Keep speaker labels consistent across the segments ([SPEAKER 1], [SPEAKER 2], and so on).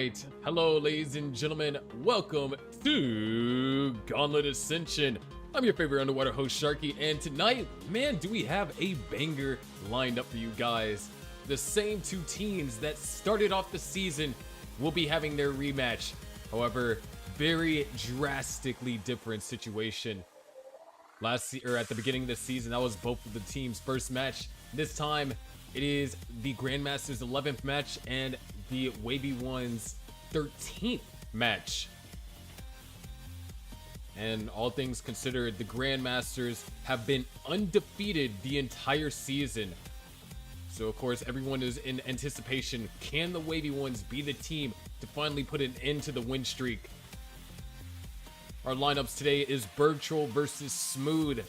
[SPEAKER 1] Alright, hello ladies and gentlemen, welcome to Gauntlet Ascension. I'm your favorite underwater host, Sharky, and tonight, man, do we have a banger lined up for you guys. The same two teams that started off the season will be having their rematch. However, very drastically different situation. At the beginning of the season, that was both of the teams' first match. This time, it is the Grandmasters' 11th match and the Wavey one's 13th match. And all things considered, the Grandmasters have been undefeated the entire season. So of course, everyone is in anticipation. Can the Wavey ones be the team to finally put an end to the win streak? Our lineups today is Bergtroll versus Smooth,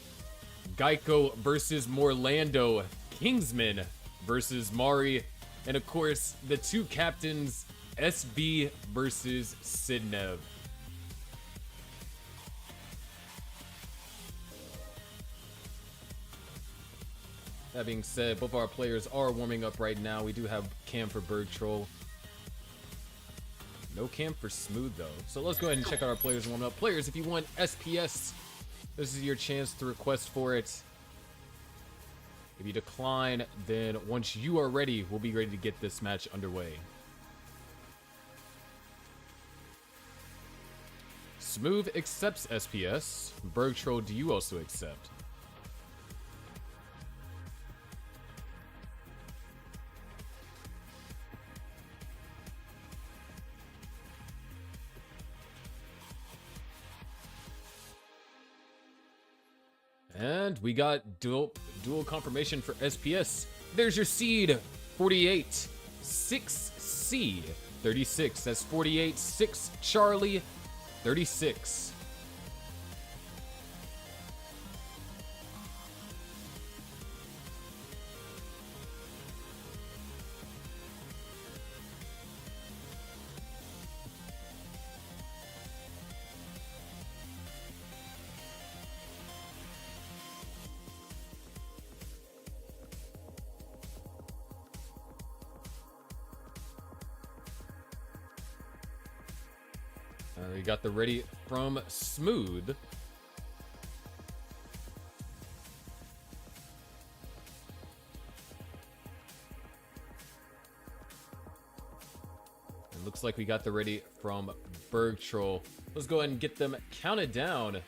[SPEAKER 1] Geico versus Morlando, Kingsman versus Mari, and of course, the two captains, SB versus Sidnev. That being said, both our players are warming up right now. We do have Cam for Bergtroll. No Cam for Smooth though. So let's go ahead and check out our players warm up. Players, if you want SPS, this is your chance to request for it. If you decline, then once you are ready, we'll be ready to get this match underway. Smooth accepts SPS. Bergtroll, do you also accept? And we got dual confirmation for SPS. There's your seed, 48, 6C, 36. That's 48, 6 Charlie, 36. We got the ready from Smooth. It looks like we got the ready from Bergtroll. Let's go ahead and get them counted down. Here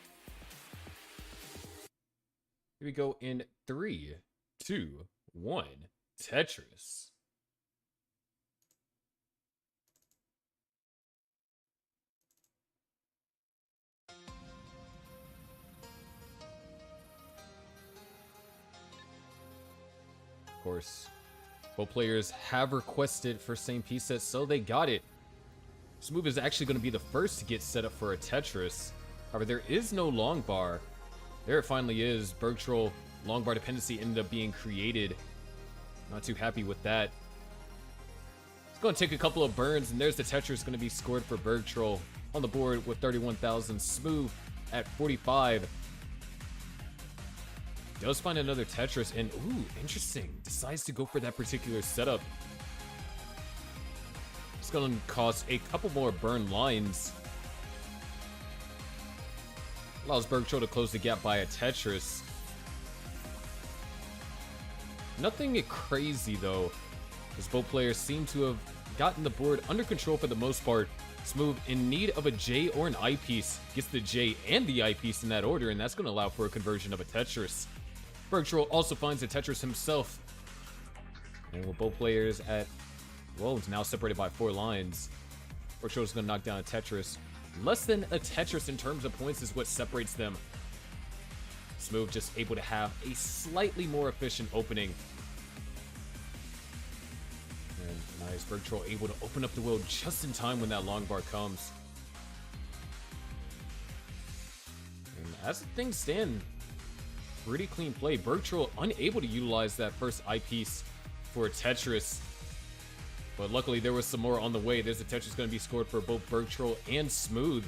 [SPEAKER 1] we go in 3, 2, 1. Tetris. Of course, both players have requested for same piece set, so they got it. Smooth is actually going to be the first to get set up for a Tetris. However, there is no long bar. There it finally is. Bergtroll long bar dependency ended up being created. Not too happy with that. It's going to take a couple of burns, and there's the Tetris going to be scored for Bergtroll on the board with 31,000. Smooth at 45. Does find another Tetris, and ooh, interesting. Decides to go for that particular setup. It's going to cost a couple more burn lines. Allows Bergtroll to close the gap by a Tetris. Nothing crazy though, as both players seem to have gotten the board under control for the most part. Smooth in need of a J or an I piece. Gets the J and the I piece in that order, and that's going to allow for a conversion of a Tetris. Bergtroll also finds a Tetris himself. And with both players at, well, it's now separated by 4 lines. Bergtroll is going to knock down a Tetris. Less than a Tetris in terms of points is what separates them. Smooth just able to have a slightly more efficient opening. And nice, Bergtroll able to open up the wheel just in time when that long bar comes. And as things stand, pretty clean play. Bergtroll unable to utilize that first eyepiece for a Tetris. But luckily there was some more on the way. There's a Tetris going to be scored for both Bergtroll and Smooth.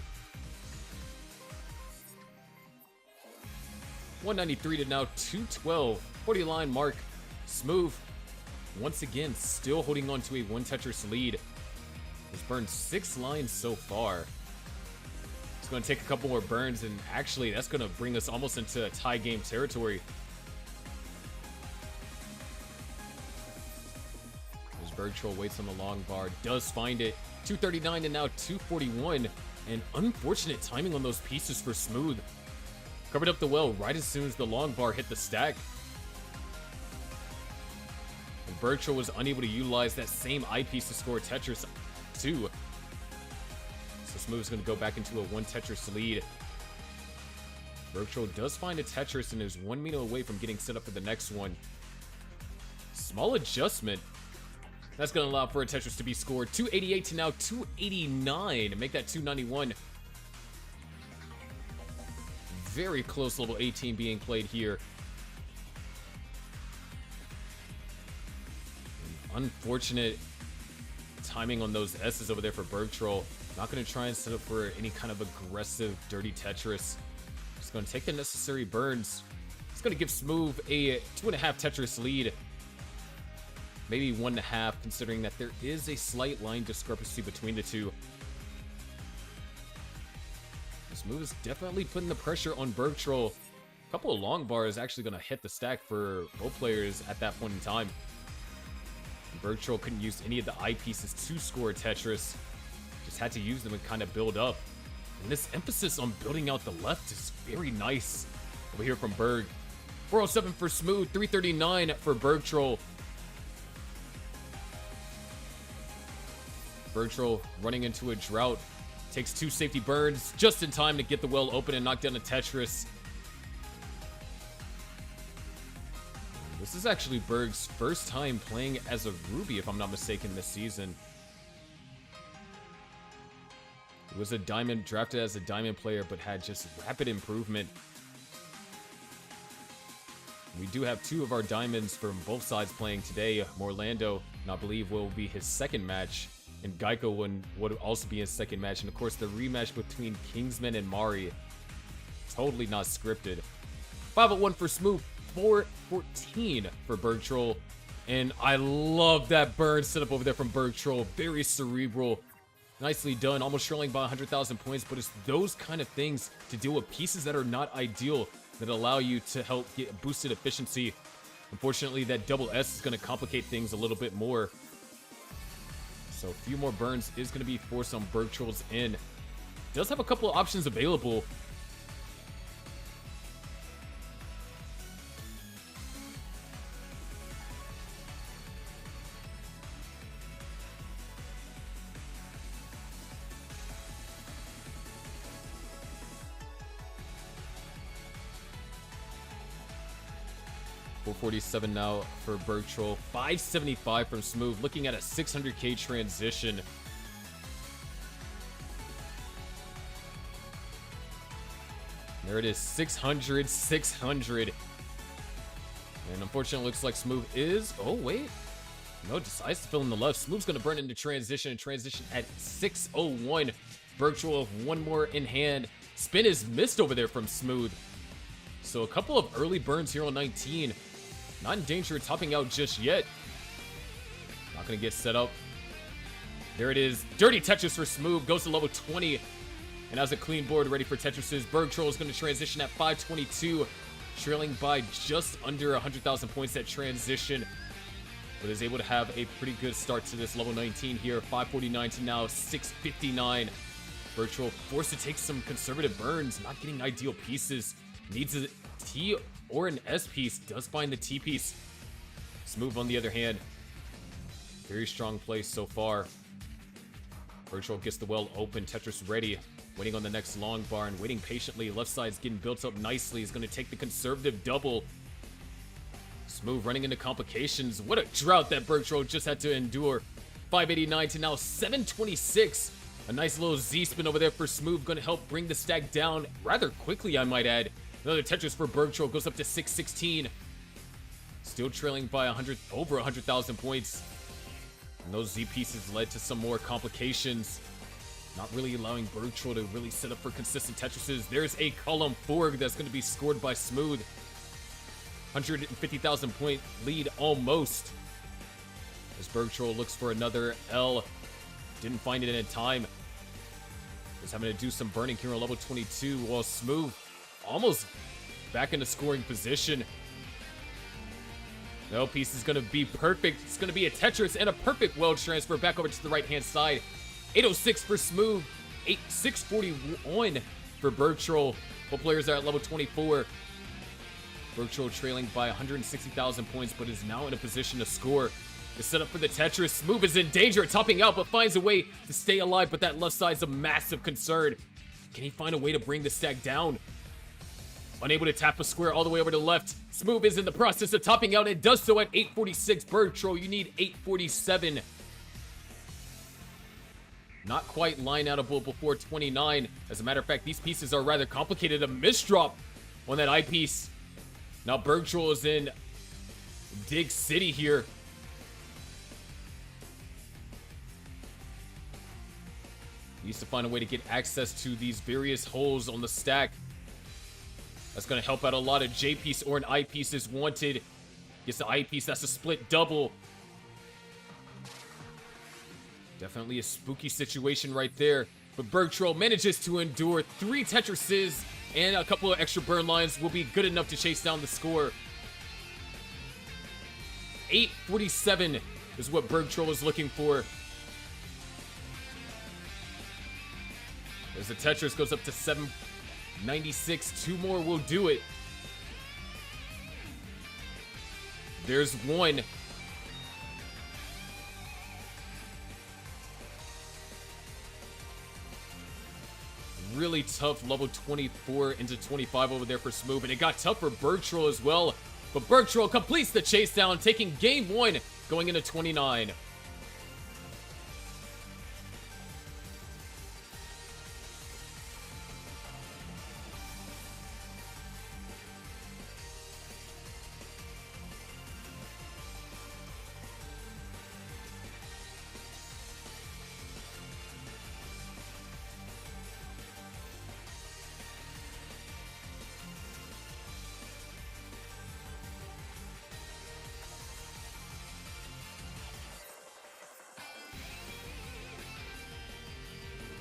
[SPEAKER 1] 193 to now 212. 40 line mark. Smooth once again still holding on to a 1 Tetris lead. He's burned 6 lines so far. It's going to take a couple more burns, and actually that's going to bring us almost into tie game territory. As Bergtroll waits on the long bar, does find it. 239 and now 241. And unfortunate timing on those pieces for Smooth. Covered up the well right as soon as the long bar hit the stack. And Bergtroll was unable to utilize that same eyepiece to score Tetris 2. So Smooth's going to go back into a 1 Tetris lead. Bergtroll does find a Tetris and is 1 meter away from getting set up for the next one. Small adjustment. That's going to allow for a Tetris to be scored. 288 to now 289 and make that 291. Very close level 18 being played here. Unfortunate timing on those S's over there for Bergtroll. Not going to try and set up for any kind of aggressive, dirty Tetris. Just going to take the necessary burns. It's going to give Smooth a 2.5 Tetris lead. Maybe 1.5, considering that there is a slight line discrepancy between the two. Smooth is definitely putting the pressure on Bergtroll. A couple of long bars actually going to hit the stack for both players at that point in time. Bergtroll couldn't use any of the eyepieces to score Tetris. Just had to use them and kind of build up. And this emphasis on building out the left is very nice over here from Berg. 407 for Smooth, 339 for Bergtroll. Bergtroll running into a drought. Takes 2 safety burns just in time to get the well open and knock down a Tetris. This is actually Berg's first time playing as a Ruby, if I'm not mistaken, this season. He was a Diamond, drafted as a Diamond player, but had just rapid improvement. We do have 2 of our Diamonds from both sides playing today. Morlando, and I believe, will be his second match. And Geico would also be his second match. And of course, the rematch between Kingsman and Mari. Totally not scripted. 501 for Smooth. 414 for Bergtroll. And I love that burn setup over there from Bergtroll. Very cerebral. Nicely done. Almost trailing by 100,000 points. But it's those kind of things to deal with pieces that are not ideal that allow you to help get boosted efficiency. Unfortunately, that double S is going to complicate things a little bit more. So a few more burns is going to be forced on Bergtroll's end. Does have a couple of options available. $447 now for Bergtroll. 575 from Smooth. Looking at a 600k transition. There it is. 600, 600. And unfortunately, looks like Smooth is... Oh, wait. No, decides to fill in the left. Smooth's going to burn into transition. Transition at 601. Bergtroll with 1 more in hand. Spin is missed over there from Smooth. So a couple of early burns here on 19. Not in danger of topping out just yet. Not going to get set up. There it is. Dirty Tetris for Smooth. Goes to level 20. And has a clean board ready for Tetrises. Bergtroll is going to transition at 522. Trailing by just under 100,000 points at transition. But is able to have a pretty good start to this level 19 here. 549 to now 659. Bergtroll forced to take some conservative burns. Not getting ideal pieces. Needs a T or an S piece. Does find the T piece. Smooth on the other hand. Very strong play so far. Bergtroll gets the well open. Tetris ready. Waiting on the next long bar and waiting patiently. Left side's getting built up nicely. He's going to take the conservative double. Smooth running into complications. What a drought that Bergtroll just had to endure. 589 to now 726. A nice little Z spin over there for Smooth. Going to help bring the stack down rather quickly, I might add. Another Tetris for Bergtroll. Goes up to 616. Still trailing by over 100,000 points. And those Z pieces led to some more complications. Not really allowing Bergtroll to really set up for consistent Tetrises. There's a column forward that's going to be scored by Smooth. 150,000 point lead almost. As Bergtroll looks for another L. didn't find it in time. Was having to do some burning here on level 22 while Smooth almost back into scoring position. No piece is going to be perfect. It's going to be a Tetris and a perfect well transfer back over to the right-hand side. 806 for Smooth. 641 for Bergtroll. Both players are at level 24. Bergtroll trailing by 160,000 points, but is now in a position to score. The setup for the Tetris. Smooth is in danger, topping out, but finds a way to stay alive, but that left side's a massive concern. Can he find a way to bring the stack down? Unable to tap a square all the way over to the left. Smooth is in the process of topping out and does so at 846. Bergtroll, you need 847. Not quite line outable before 29. As a matter of fact, these pieces are rather complicated. A misdrop on that eyepiece. Now Bergtroll is in Dig City here. Needs to find a way to get access to these various holes on the stack. That's going to help out a lot of J piece or an I piece is wanted. Gets the I piece, that's a split double. Definitely a spooky situation right there. But Bergtroll manages to endure 3 Tetrises and a couple of extra burn lines will be good enough to chase down the score. 847 is what Bergtroll is looking for. As the Tetris goes up to 796, 2 more will do it. There's one. Really tough level 24 into 25 over there for Smooth, and it got tough for Bergtroll as well. But Bergtroll completes the chase down, taking game 1, going into 29.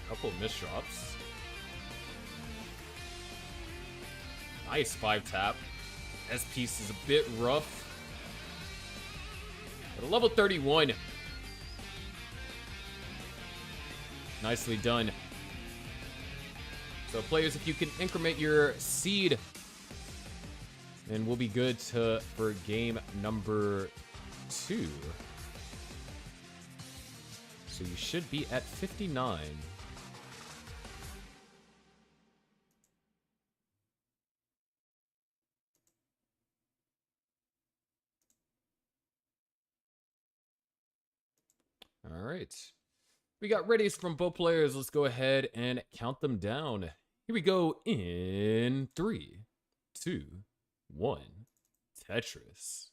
[SPEAKER 1] Couple of misdrops. Nice 5-tap. S piece is a bit rough. But a level 31. Nicely done. So players, if you can increment your seed, then we'll be good for game number 2. So you should be at 59. All right. We got readies from both players. Let's go ahead and count them down. Here we go in 3, 2, 1. Tetris.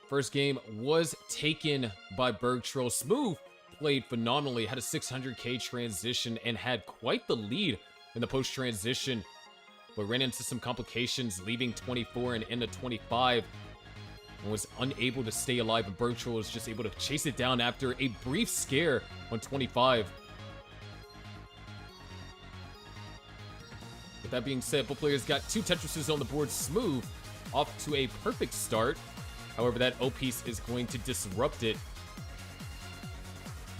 [SPEAKER 1] First game was taken by Bergtroll. Smooth played phenomenally, had a 600k transition, and had quite the lead in the post-transition, but ran into some complications, leaving 24 and into 25, and was unable to stay alive, and Bergtroll was just able to chase it down after a brief scare on 25. With that being said, both players got 2 Tetrises on the board. Smooth off to a perfect start. However, that O piece is going to disrupt it.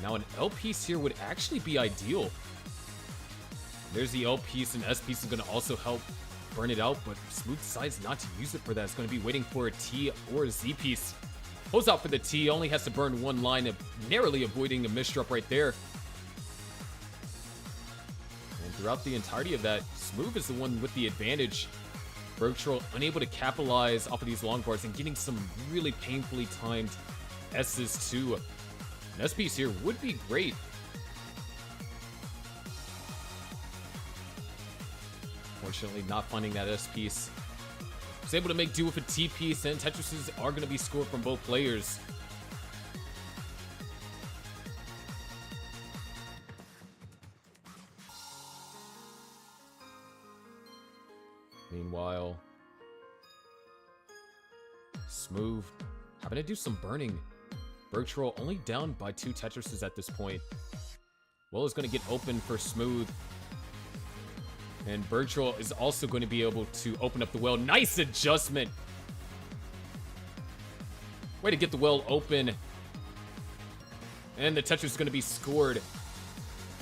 [SPEAKER 1] Now, an L piece here would actually be ideal. There's the L piece, and S piece is going to also help burn it out, but Smooth decides not to use it for that. It's going to be waiting for a T or a Z piece. Pulls out for the T, only has to burn 1 line, narrowly avoiding a misdrop right there. And throughout the entirety of that, Smooth is the one with the advantage. Bergtroll unable to capitalize off of these long bars and getting some really painfully timed S's too. An S piece here would be great. Fortunately, not finding that S piece. Was able to make do with a T piece, and Tetrises are going to be scored from both players. Meanwhile, Smooth having to do some burning. Bergtroll only down by 2 Tetrises at this point. Well is going to get open for Smooth. And Bergtroll is also going to be able to open up the well. Nice adjustment. Way to get the well open. And the Tetris is going to be scored.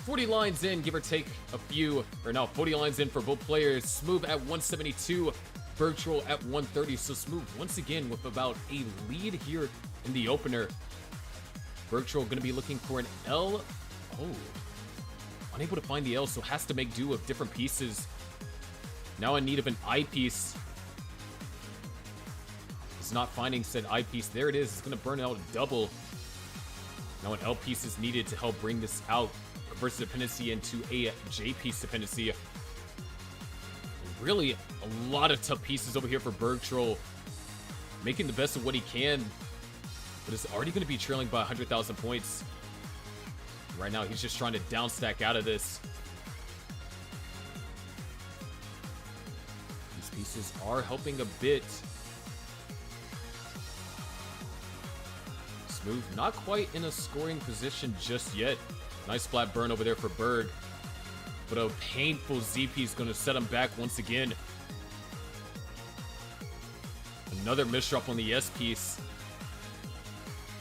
[SPEAKER 1] 40 lines in, give or take a few. Or no, 40 lines in for both players. Smooth at 172. Bergtroll at 130. So Smooth once again with about a lead here in the opener. Bergtroll going to be looking for an L. Oh. Unable to find the L, so has to make do of different pieces. Now in need of an I piece. He's not finding said I piece. There it is. It's going to burn out a double. Now an L piece is needed to help bring this out. Converts the dependency into a J piece dependency. Really a lot of tough pieces over here for Bergtroll. Making the best of what he can. But is already going to be trailing by 100,000 points. Right now, he's just trying to downstack out of this. These pieces are helping a bit. Smooth, not quite in a scoring position just yet. Nice flat burn over there for Berg. But a painful Z piece going to set him back once again. Another misdrop on the S piece.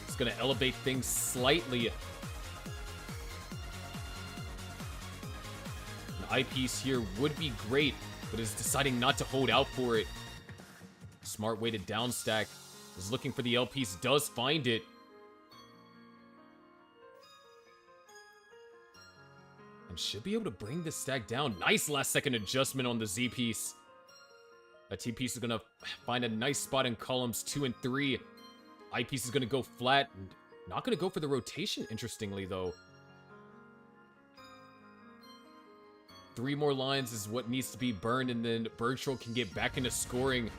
[SPEAKER 1] It's going to elevate things slightly. An I piece here would be great, but is deciding not to hold out for it. Smart way to downstack. Is looking for the L piece, does find it. And should be able to bring this stack down. Nice last second adjustment on the Z piece. That T piece is going to find a nice spot in columns 2 and 3. I piece is going to go flat. And not going to go for the rotation, interestingly, though. 3 more lines is what needs to be burned, and then Bergtroll can get back into scoring.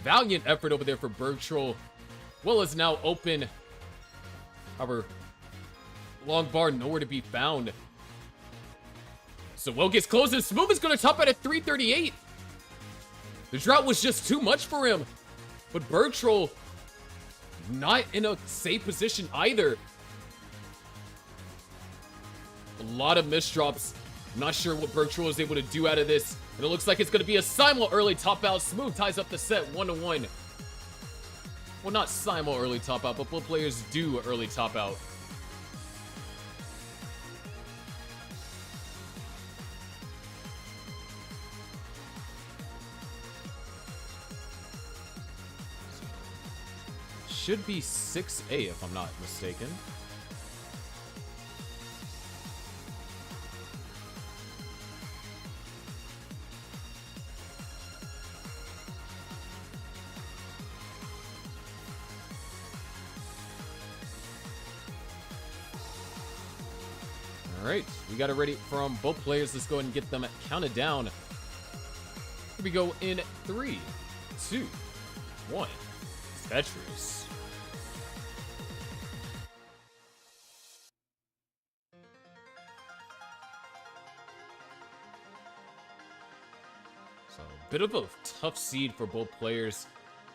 [SPEAKER 1] Valiant effort over there for Bergtroll. Well is now open. However, long bar nowhere to be found. So Well gets close, and Smooth is going to top out at 338. The drought was just too much for him. But Bergtroll not in a safe position either. A lot of misdrops. I'm not sure what Bergtroll is able to do out of this. And it looks like it's going to be a simul early top out. Smooth ties up the set 1-1. Well, not simul early top out, but both players do early top out. Should be 6A if I'm not mistaken. All right, we got it ready from both players. Let's go ahead and get them counted down. Here we go in 3, 2, 1. Tetris. So, bit of a tough seed for both players.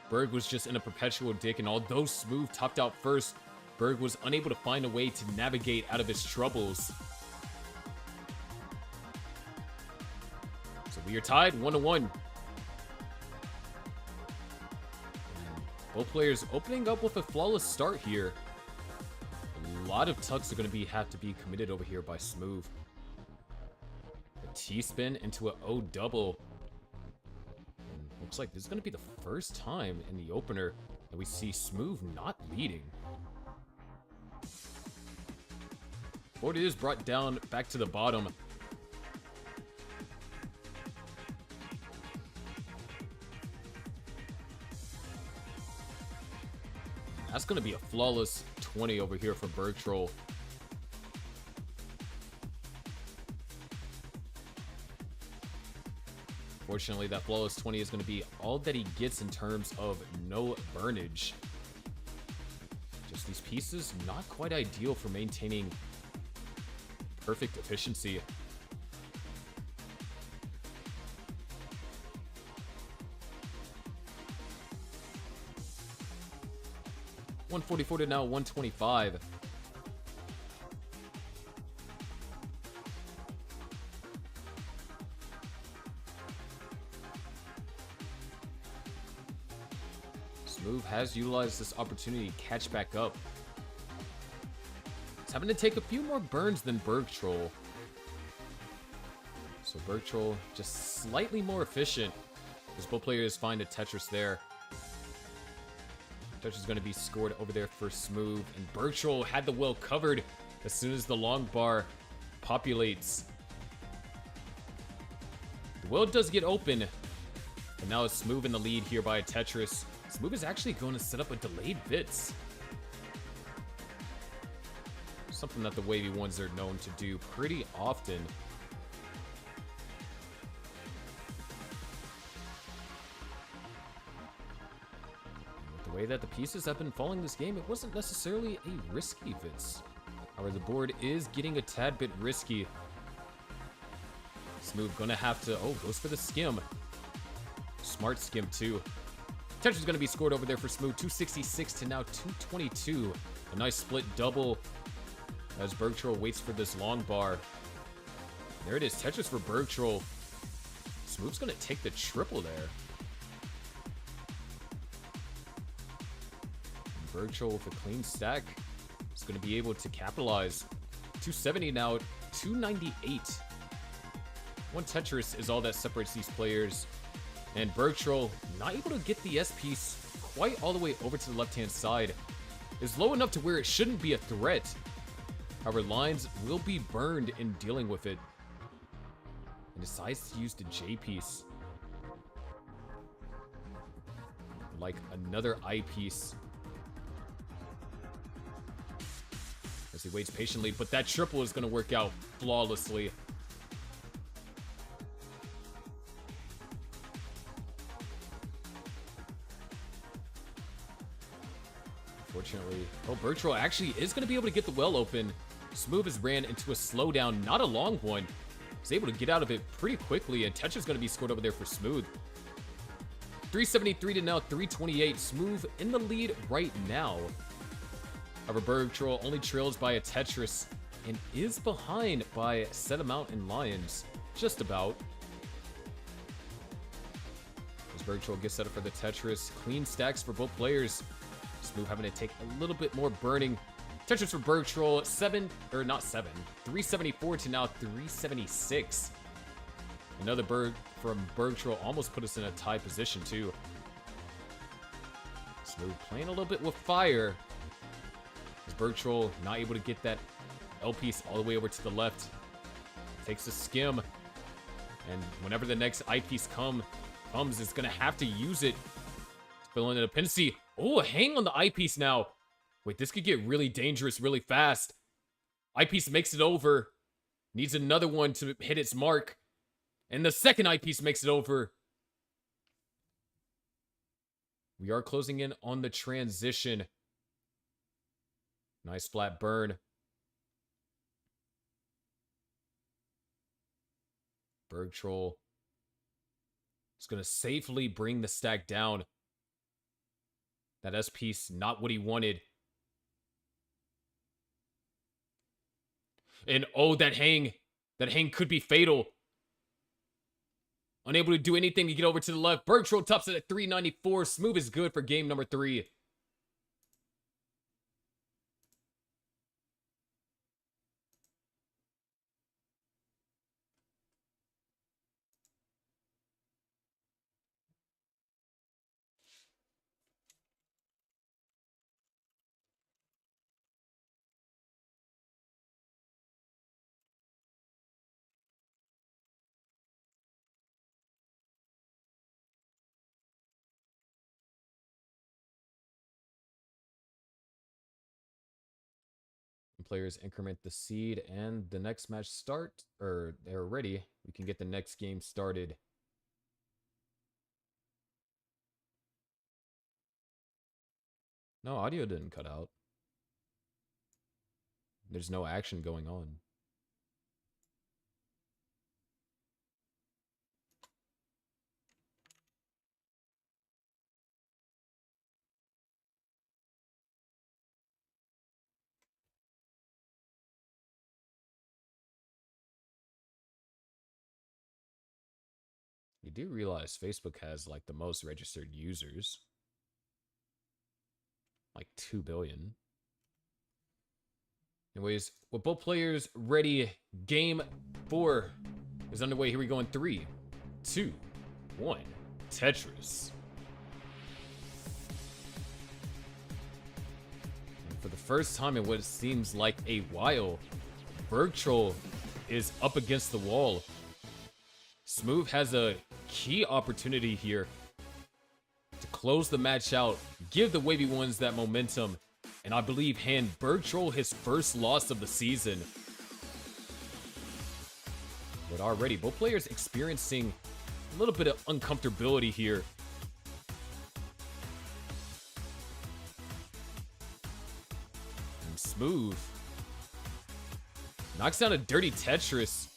[SPEAKER 1] Berg was just in a perpetual dick, and although Smooth topped out first, Berg was unable to find a way to navigate out of his troubles. So we are tied 1-1. Both players opening up with a flawless start here. A lot of tucks are going to have to be committed over here by Smooth. A T-spin into an O double. And looks like this is going to be the first time in the opener that we see Smooth not leading. Board is brought down back to the bottom. That's going to be a flawless 20 over here for Bergtroll. Fortunately, that flawless 20 is going to be all that he gets in terms of no burnage. Just these pieces, not quite ideal for maintaining perfect efficiency. 144 to now 125. Smooth has utilized this opportunity to catch back up. He's having to take a few more burns than Bergtroll. So Bergtroll just slightly more efficient, as both players find a Tetris there. Tetris is going to be scored over there for Smooth, and Bergtroll had the well covered as soon as the long bar populates. The well does get open, and now it's Smooth in the lead here by a Tetris. Smooth is actually going to set up a delayed bits. Something that the Wavey ones are known to do pretty often. With the way that the pieces have been falling this game, it wasn't necessarily a risky bits. However, the board is getting a tad bit risky. Smooth gonna have to, oh, goes for the skim. Smart skim too. Tetris is going to be scored over there for Smooth. 266 to now 222. A nice split double as Bergtroll waits for this long bar. There it is. Tetris for Bergtroll. Smooth's going to take the triple there. And Bergtroll with a clean stack is going to be able to capitalize. 270 now, 298. One Tetris is all that separates these players. And Bergtroll not able to get the S-piece quite all the way over to the left-hand side. Is low enough to where it shouldn't be a threat. However, lines will be burned in dealing with it. And decides to use the J-piece. Like another I-piece. As he waits patiently, but that triple is going to work out flawlessly. Unfortunately, oh, Bergtroll actually is going to be able to get the well open. Smooth has ran into a slowdown, not a long one. He's able to get out of it pretty quickly, and Tetris is going to be scored over there for Smooth. 373 to now 328. Smooth in the lead right now. However, Bergtroll only trails by a Tetris and is behind by a set amount in Lions. Just about. As Bergtroll gets set up for the Tetris. Clean stacks for both players. Smooth having to take a little bit more burning. Tetris for Bergtroll, 374 to now 376. Another berg from Bergtroll almost put us in a tie position too. Smooth playing a little bit with fire. As Bergtroll not able to get that L piece all the way over to the left. Takes a skim. And whenever the next I piece comes, it's gonna have to use it. Fill in a dependency. Oh, a hang on the eyepiece now. Wait, this could get really dangerous really fast. Eyepiece makes it over. Needs another one to hit its mark. And the second eyepiece makes it over. We are closing in on the transition. Nice flat burn. Bergtroll is going to safely bring the stack down. That S-piece, not what he wanted. And oh, that hang could be fatal. Unable to do anything to get over to the left. Bergtroll tops it at 394. Smooth is good for game number 3. Players increment the seed and the next match start, or they're ready. We can get the next game started. No, audio didn't cut out. There's no action going on. You do realize Facebook has like the most registered users. Like 2 billion. Anyways, with both players ready, game 4 is underway. Here we go in 3, 2, 1. Tetris. And for the first time in what seems like a while, Bergtroll is up against the wall. Smooth has a key opportunity here to close the match out, give the Wavey ones that momentum, and I believe hand Bergtroll his first loss of the season. But already, both players experiencing a little bit of uncomfortability here. And Smooth knocks down a dirty Tetris.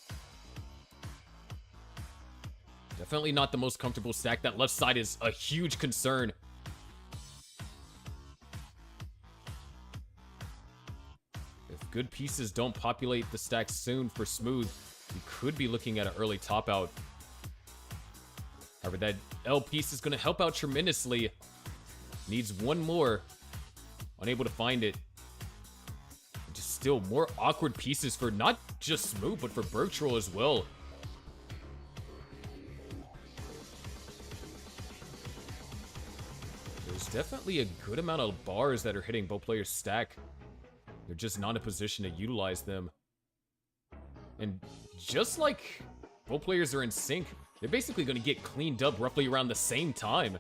[SPEAKER 1] Definitely not the most comfortable stack. That left side is a huge concern. If good pieces don't populate the stack soon for Smooth, we could be looking at an early top out. However, that L piece is going to help out tremendously. Needs one more. Unable to find it. Just still more awkward pieces for not just Smooth, but for Bergtroll as well. There's definitely a good amount of bars that are hitting both players' stack. They're just not in a position to utilize them. And just like both players are in sync, they're basically going to get cleaned up roughly around the same time.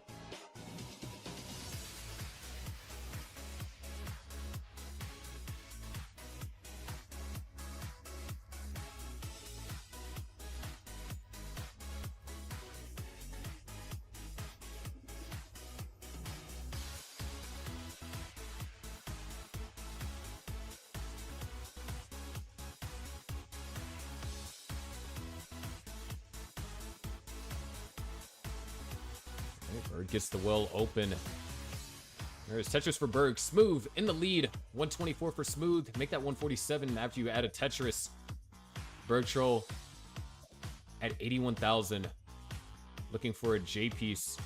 [SPEAKER 1] Berg gets the well open. There's Tetris for Berg. Smooth in the lead. 124 for Smooth. Make that 147 after you add a Tetris. Bergtroll at 81,000. Looking for a J piece.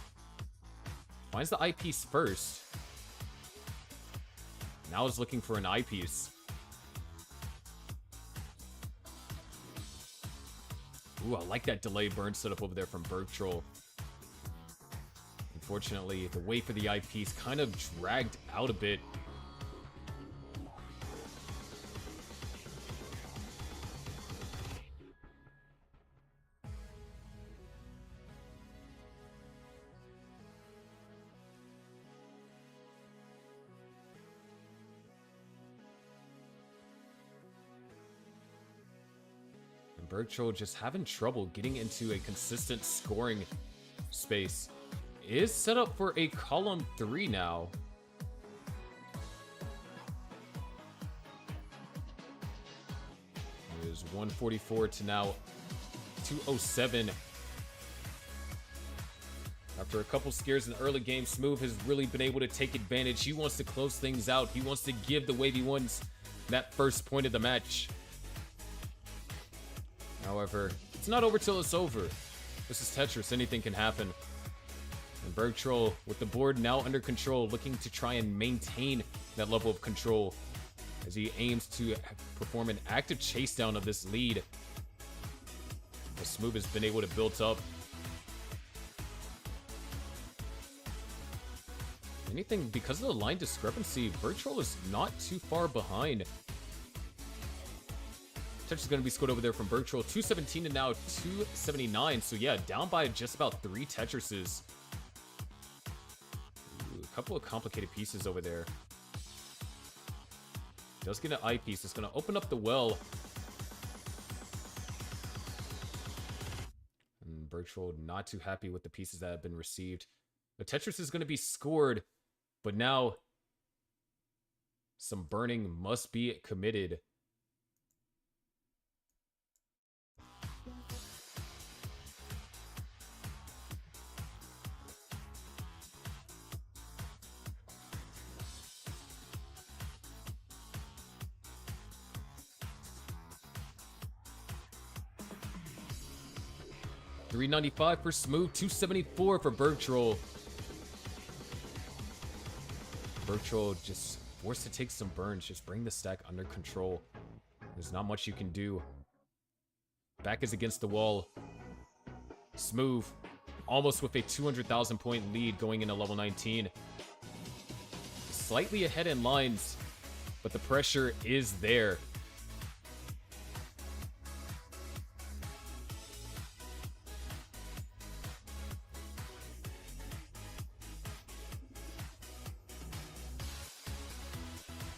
[SPEAKER 1] Finds the I piece first. Now is looking for an I piece. Ooh, I like that delay burn setup over there from Bergtroll. Unfortunately, the wait for the eye piece kind of dragged out a bit. And Bergtroll just having trouble getting into a consistent scoring space. Is set up for a column 3 now. It is 144 to now 207. After a couple scares in the early game, Smooth has really been able to take advantage. He wants to close things out. He wants to give the Wavey ones that first point of the match. However, it's not over till it's over. This is Tetris. Anything can happen. And Bergtroll, with the board now under control, looking to try and maintain that level of control as he aims to perform an active chase down of this lead. But Smooth has been able to build up. Anything, because of the line discrepancy, Bergtroll is not too far behind. Tetris is going to be scored over there from Bergtroll. 217 to now 279. So yeah, down by just about 3 Tetrises. A couple of complicated pieces over there. Does get an eye piece. It's going to open up the well. And Bergtroll not too happy with the pieces that have been received. The Tetris is going to be scored, but now some burning must be committed. 395 for Smooth, 274 for Bergtroll. Bergtroll just forced to take some burns. Just bring the stack under control. There's not much you can do. Back is against the wall. Smooth, almost with a 200,000 point lead going into level 19. Slightly ahead in lines, but the pressure is there.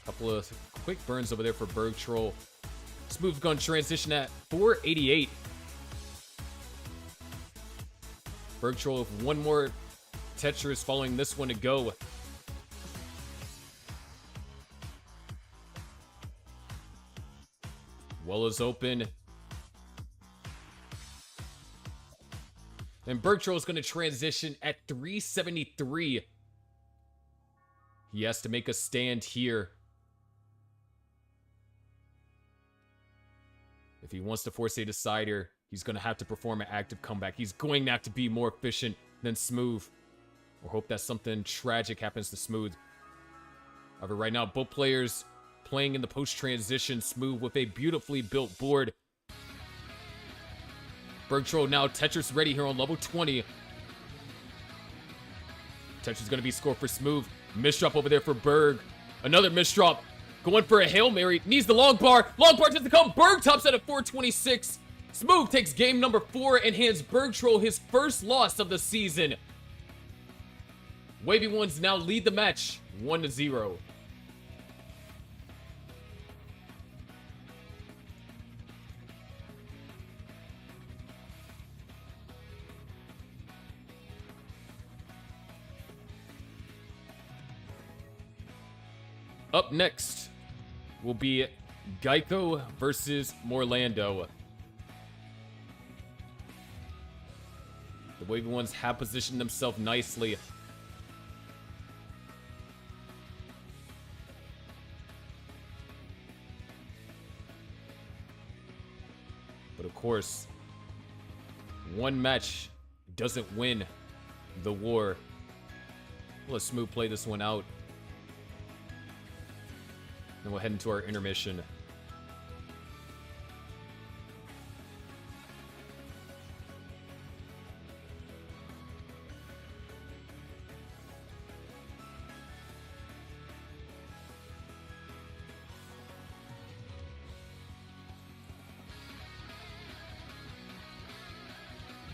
[SPEAKER 1] Couple of quick burns over there for Bergtroll. Smooth gun transition at 488. Bergtroll with one more Tetris following this one to go. Well is open. And Bergtroll is going to transition at 373. He has to make a stand here. If he wants to force a decider, he's going to have to perform an active comeback. He's going to have to be more efficient than Smooth. Or hope that something tragic happens to Smooth. However, right now, both players playing in the post-transition. Smooth with a beautifully built board. Bergtroll now Tetris ready here on level 20. Tetris is going to be scored for Smooth. Misdrop over there for Berg. Another misdrop. Going for a Hail Mary. Needs the long bar. Long bar doesn't come. Berg tops out at 426. Smooth takes game number 4 and hands Bergtroll his first loss of the season. Wavey ones now lead the match 1-0. Up next will be Geico versus Morlando. The Wavey ones have positioned themselves nicely. But of course, one match doesn't win the war. Let Smooth play this one out. Then we'll head into our intermission.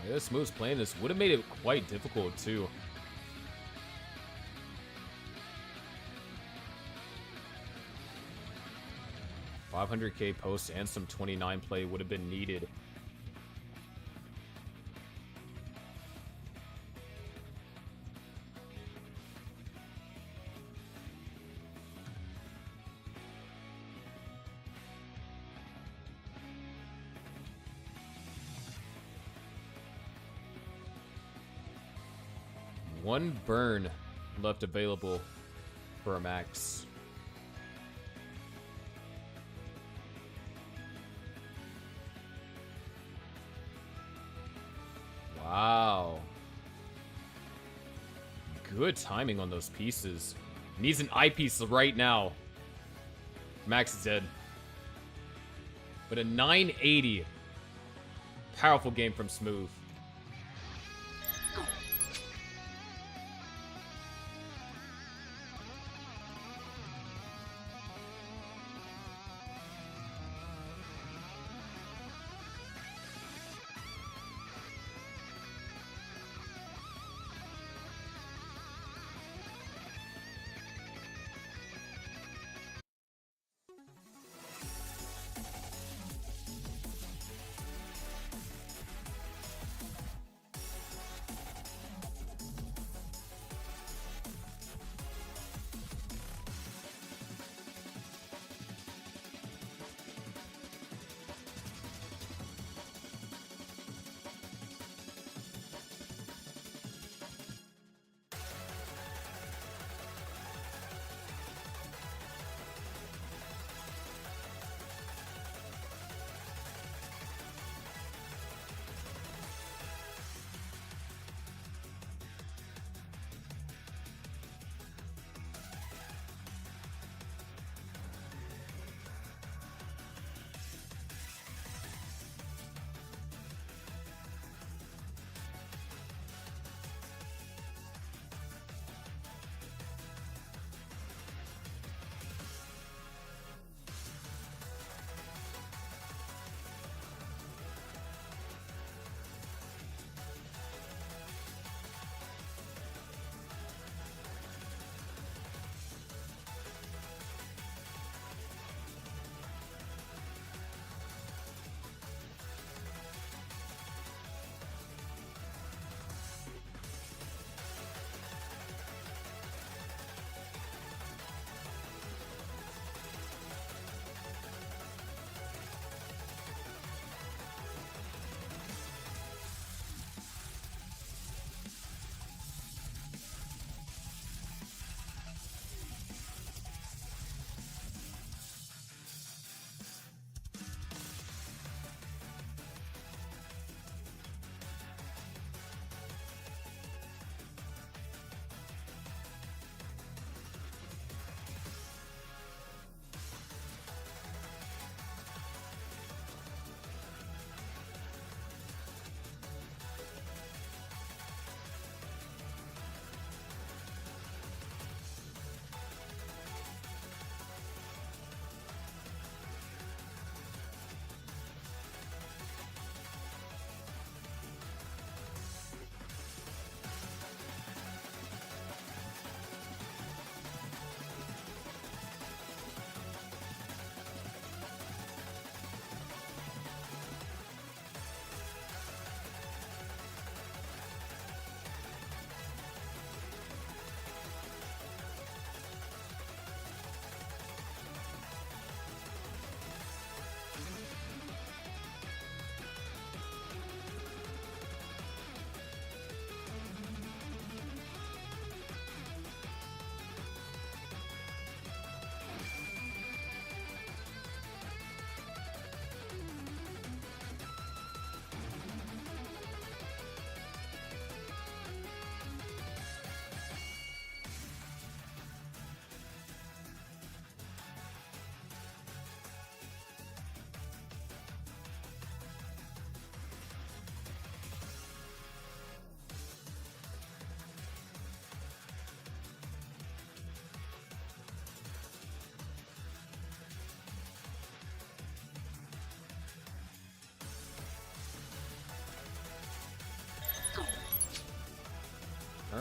[SPEAKER 1] Yeah, Smooth's playing this would have made it quite difficult too. 500k posts and some 29 play would have been needed. One burn left available for a max. Wow. Good timing on those pieces. Needs an eyepiece right now. Max is dead. But a 980. Powerful game from Smooth.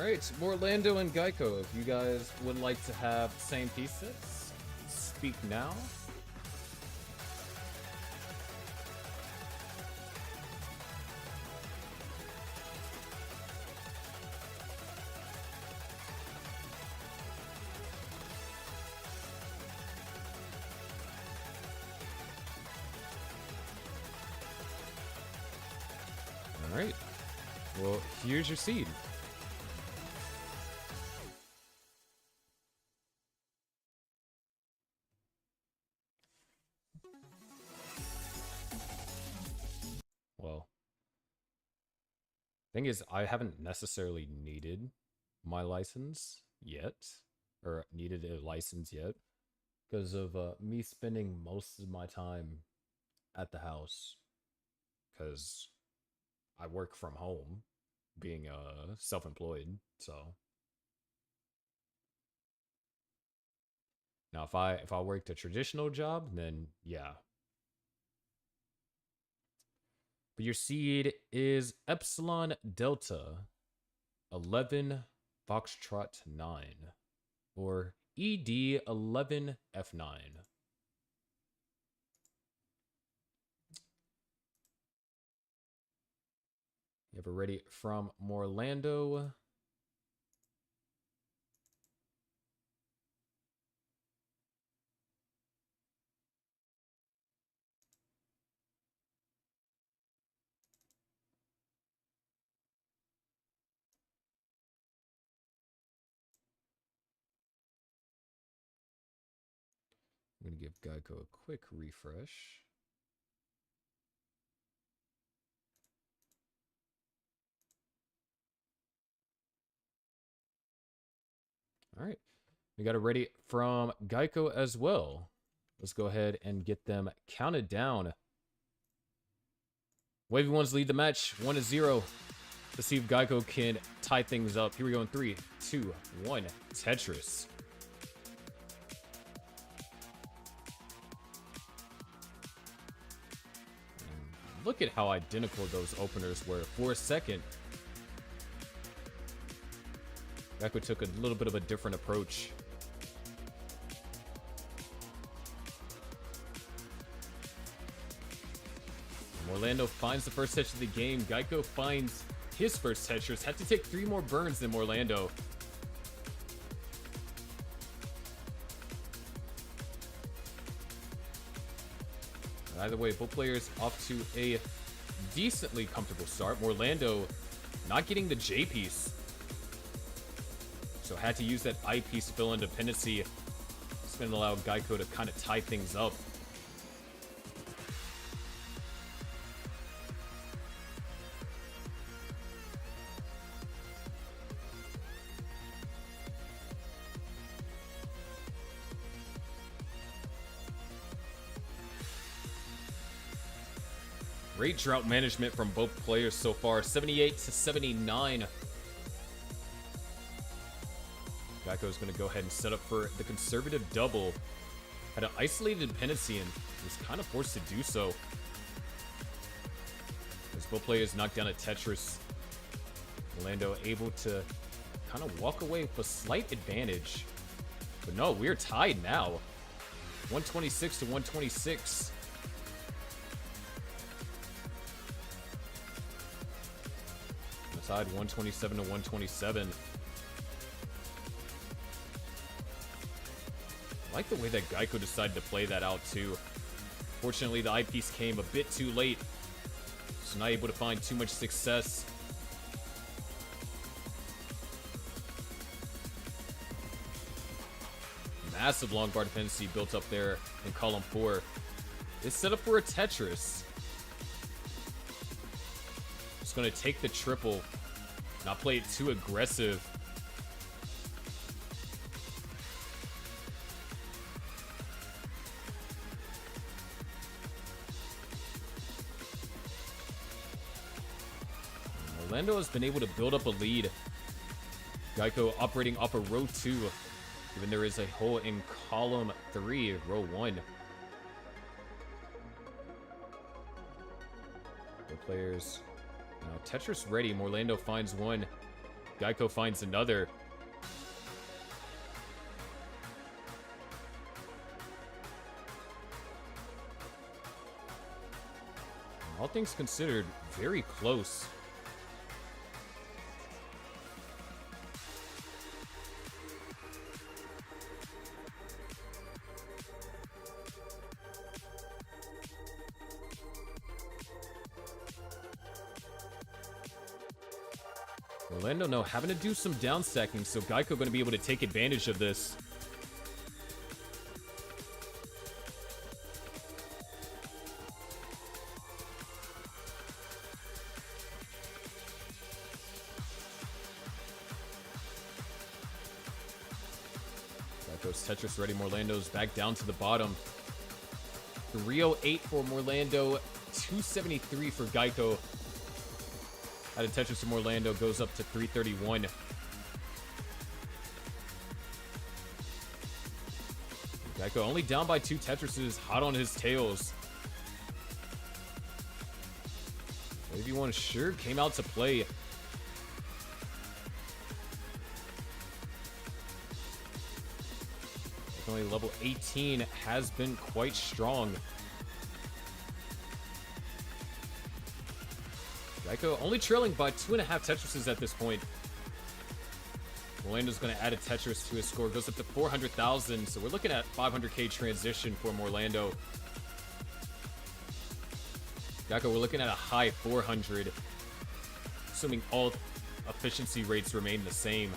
[SPEAKER 1] Alright, Orlando and Geico, if you guys would like to have the same pieces, speak now. Alright, well, here's your seed. Well, thing is, I haven't necessarily needed my license yet, or needed a license yet, because of me spending most of my time at the house, because I work from home, being self-employed. So now, if I worked a traditional job, then yeah. But your seed is Epsilon Delta 11 Foxtrot 9, or ED 11 F9. You have it ready from Morlando. I'm going to give Geico a quick refresh. All right. We got it ready from Geico as well. Let's go ahead and get them counted down. Wavey ones lead the match 1-0. Let's see if Geico can tie things up. Here we go in 3, 2, 1. Tetris. And look at how identical those openers were. For a second, Geico took a little bit of a different approach. Orlando finds the first touch of the game. Geico finds his first Tetris. Had to take 3 more burns than Orlando. Either way, both players off to a decently comfortable start. Orlando not getting the J piece, so had to use that I piece to fill in dependency. It's going to allow Geico to kind of tie things up. Great drought management from both players so far. 78-79. Geico's going to go ahead and set up for the conservative double. Had an isolated dependency and was kind of forced to do so, as both players knocked down a Tetris. Orlando able to kind of walk away with a slight advantage. But no, we're tied now. 126-126. Tied 127-127. I like the way that Geico decided to play that out too. Fortunately, the eyepiece came a bit too late, so not able to find too much success. Massive long bar dependency built up there in column 4. It's set up for a Tetris. Just going to take the triple, not play it too aggressive. Orlando has been able to build up a lead. Geico operating off of row 2, given there is a hole in column 3, row 1. The players, Tetris ready. Orlando finds one. Geico finds another. All things considered, very close. Orlando, no, having to do some down stacking, so Geico going to be able to take advantage of this. Geico's Tetris ready. Orlando's back down to the bottom. 308 for Orlando, 273 for Geico. Out of Tetris from Orlando goes up to 331. Geico only down by 2 Tetrises, hot on his tails. Wavey one sure came out to play. Only level 18 has been quite strong. Geico only trailing by 2.5 Tetrises at this point. Orlando's going to add a Tetris to his score. Goes up to 400,000. So we're looking at 500k transition for Orlando. Geico, we're looking at a high 400. Assuming all efficiency rates remain the same.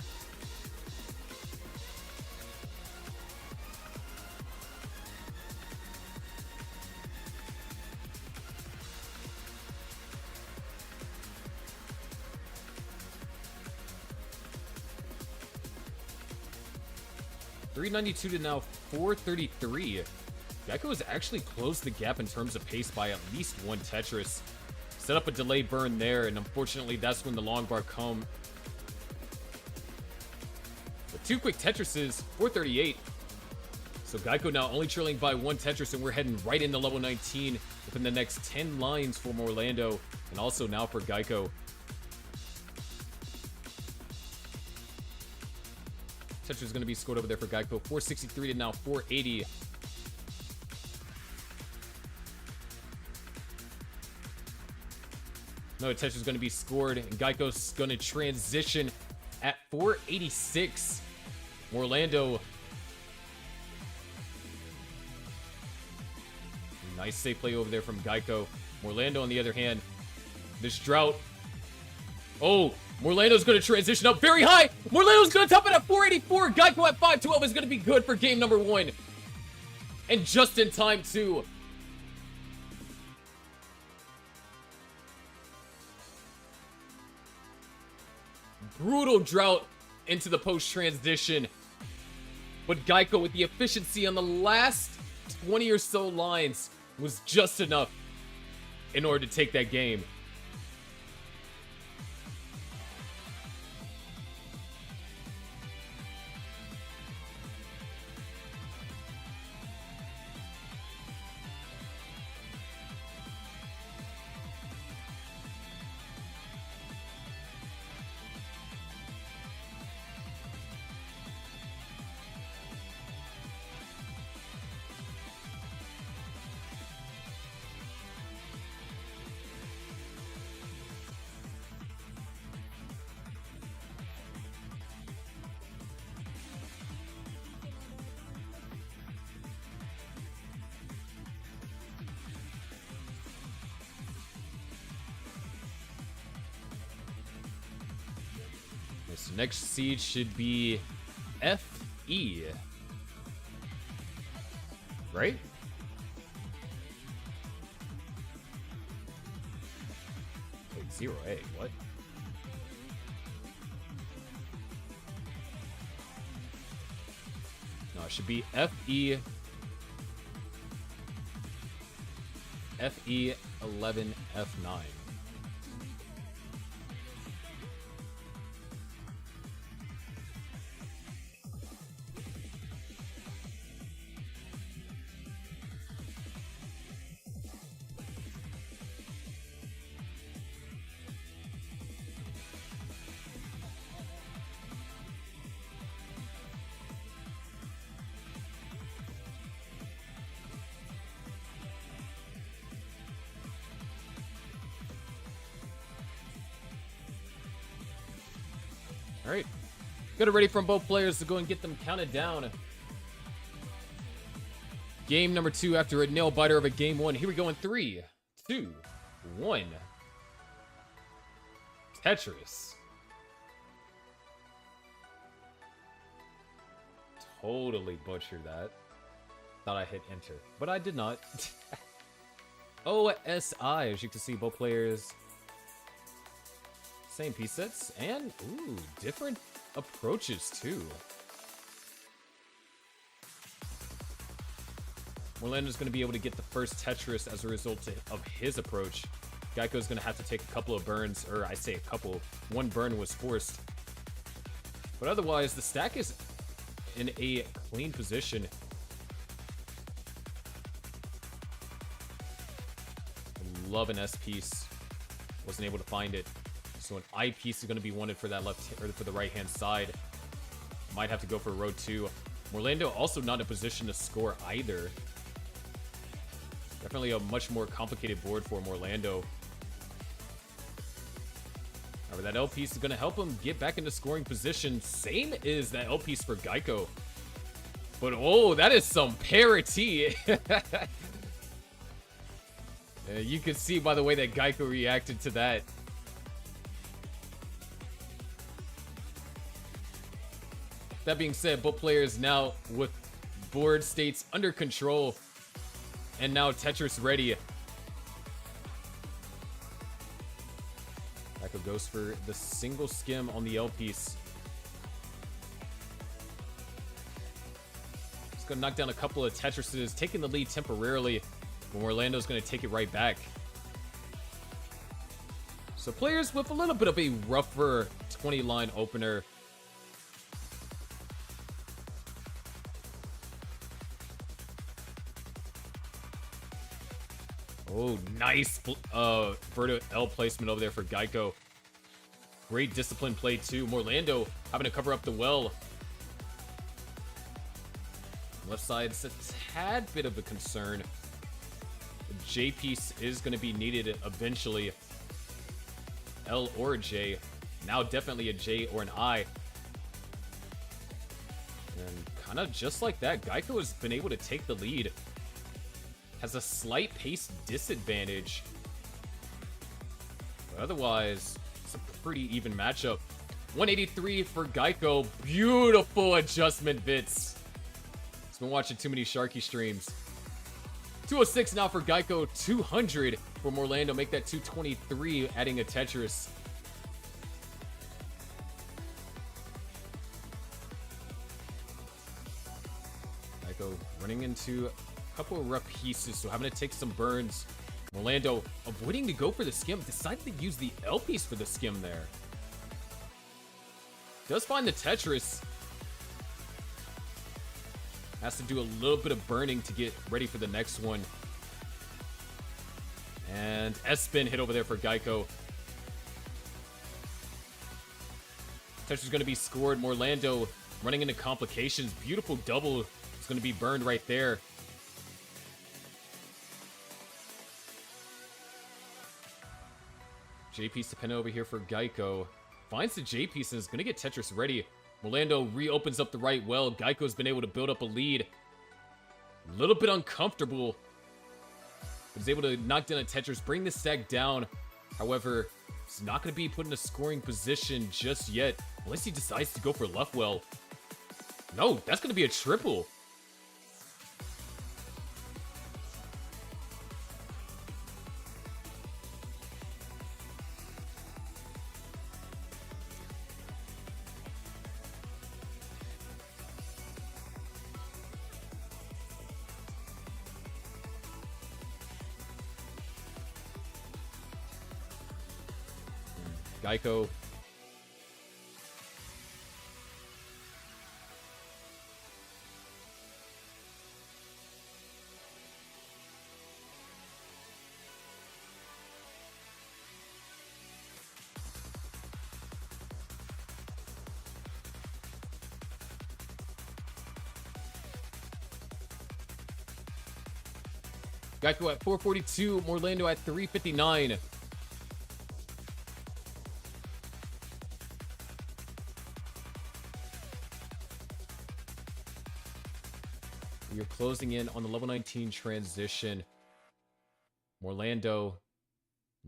[SPEAKER 1] $392 to now $433. Geico has actually closed the gap in terms of pace by at least 1 Tetris. Set up a delay burn there, and unfortunately that's when the long bar come. But 2 quick Tetrises, 438. So Geico now only trailing by 1 Tetris, and we're heading right into level 19 within the next 10 lines for Orlando, and also now for Geico. Tetris is going to be scored over there for Geico. 463 to now 480. No, Tetris is going to be scored, and Geico's going to transition at 486. Orlando. Nice safe play over there from Geico. Orlando, on the other hand, this drought. Oh, Orlando's going to transition up very high. Orlando's going to top it at 484. Geico at 512 is going to be good for game number 1. And just in time, too. Brutal drought into the post-transition. But Geico, with the efficiency on the last 20 or so lines, was just enough in order to take that game. This next seed should be FE. Right? Wait, 0A, what? No, it should be FE. FE11 F9. All right. Got it ready from both players to go and get them counted down. Game number 2 after a nail biter of a game 1. Here we go in 3, 2, 1. Tetris. Totally butchered that. Thought I hit enter, but I did not. OSI, as you can see, both players same piece sets and ooh, different approaches too. Orlando's going to be able to get the first Tetris as a result of his approach. Geico's going to have to take a couple of burns, or I say a couple. One burn was forced. But otherwise, the stack is in a clean position. Love an S piece. Wasn't able to find it. So an I piece is going to be wanted for that left or for the right hand side. Might have to go for row 2. Orlando also not in a position to score either. Definitely a much more complicated board for Orlando. However, that L piece is going to help him get back into scoring position. Same is that L piece for Geico. But oh, that is some parity. You can see by the way that Geico reacted to that. That being said, both players now with board states under control. And now Tetris ready. Geico goes for the single skim on the L piece. Just gonna knock down a couple of Tetrises, taking the lead temporarily. When Orlando's going to take it right back. So players with a little bit of a rougher 20-line opener. Oh, nice Verto L placement over there for Geico. Great discipline play too. Orlando having to cover up the well. Left side's a tad bit of a concern. J piece is going to be needed eventually. L or a J. Now definitely a J or an I. And kind of just like that, Geico has been able to take the lead. Has a slight pace disadvantage. But otherwise, it's a pretty even matchup. 183 for Geico. Beautiful adjustment bits. He's been watching too many Sharky streams. 206 now for Geico, 200 from Orlando, make that 223, adding a Tetris. Geico running into a couple of rough pieces, so having to take some burns. Orlando avoiding to go for the skim, decided to use the L piece for the skim there. Does find the Tetris. Has to do a little bit of burning to get ready for the next one. And S-spin hit over there for Geico. Tetris is going to be scored. Orlando running into complications. Beautiful double is going to be burned right there. J-piece to pin over here for Geico. Finds the J-piece and is going to get Tetris ready. Orlando reopens up the right well. Geico's been able to build up a lead. A little bit uncomfortable. But he's able to knock down a Tetris, bring the stack down. However, he's not going to be put in a scoring position just yet. Unless he decides to go for left well. No, that's going to be a triple. Geico. Geico at 442, Orlando at 359. We are closing in on the level 19 transition. Orlando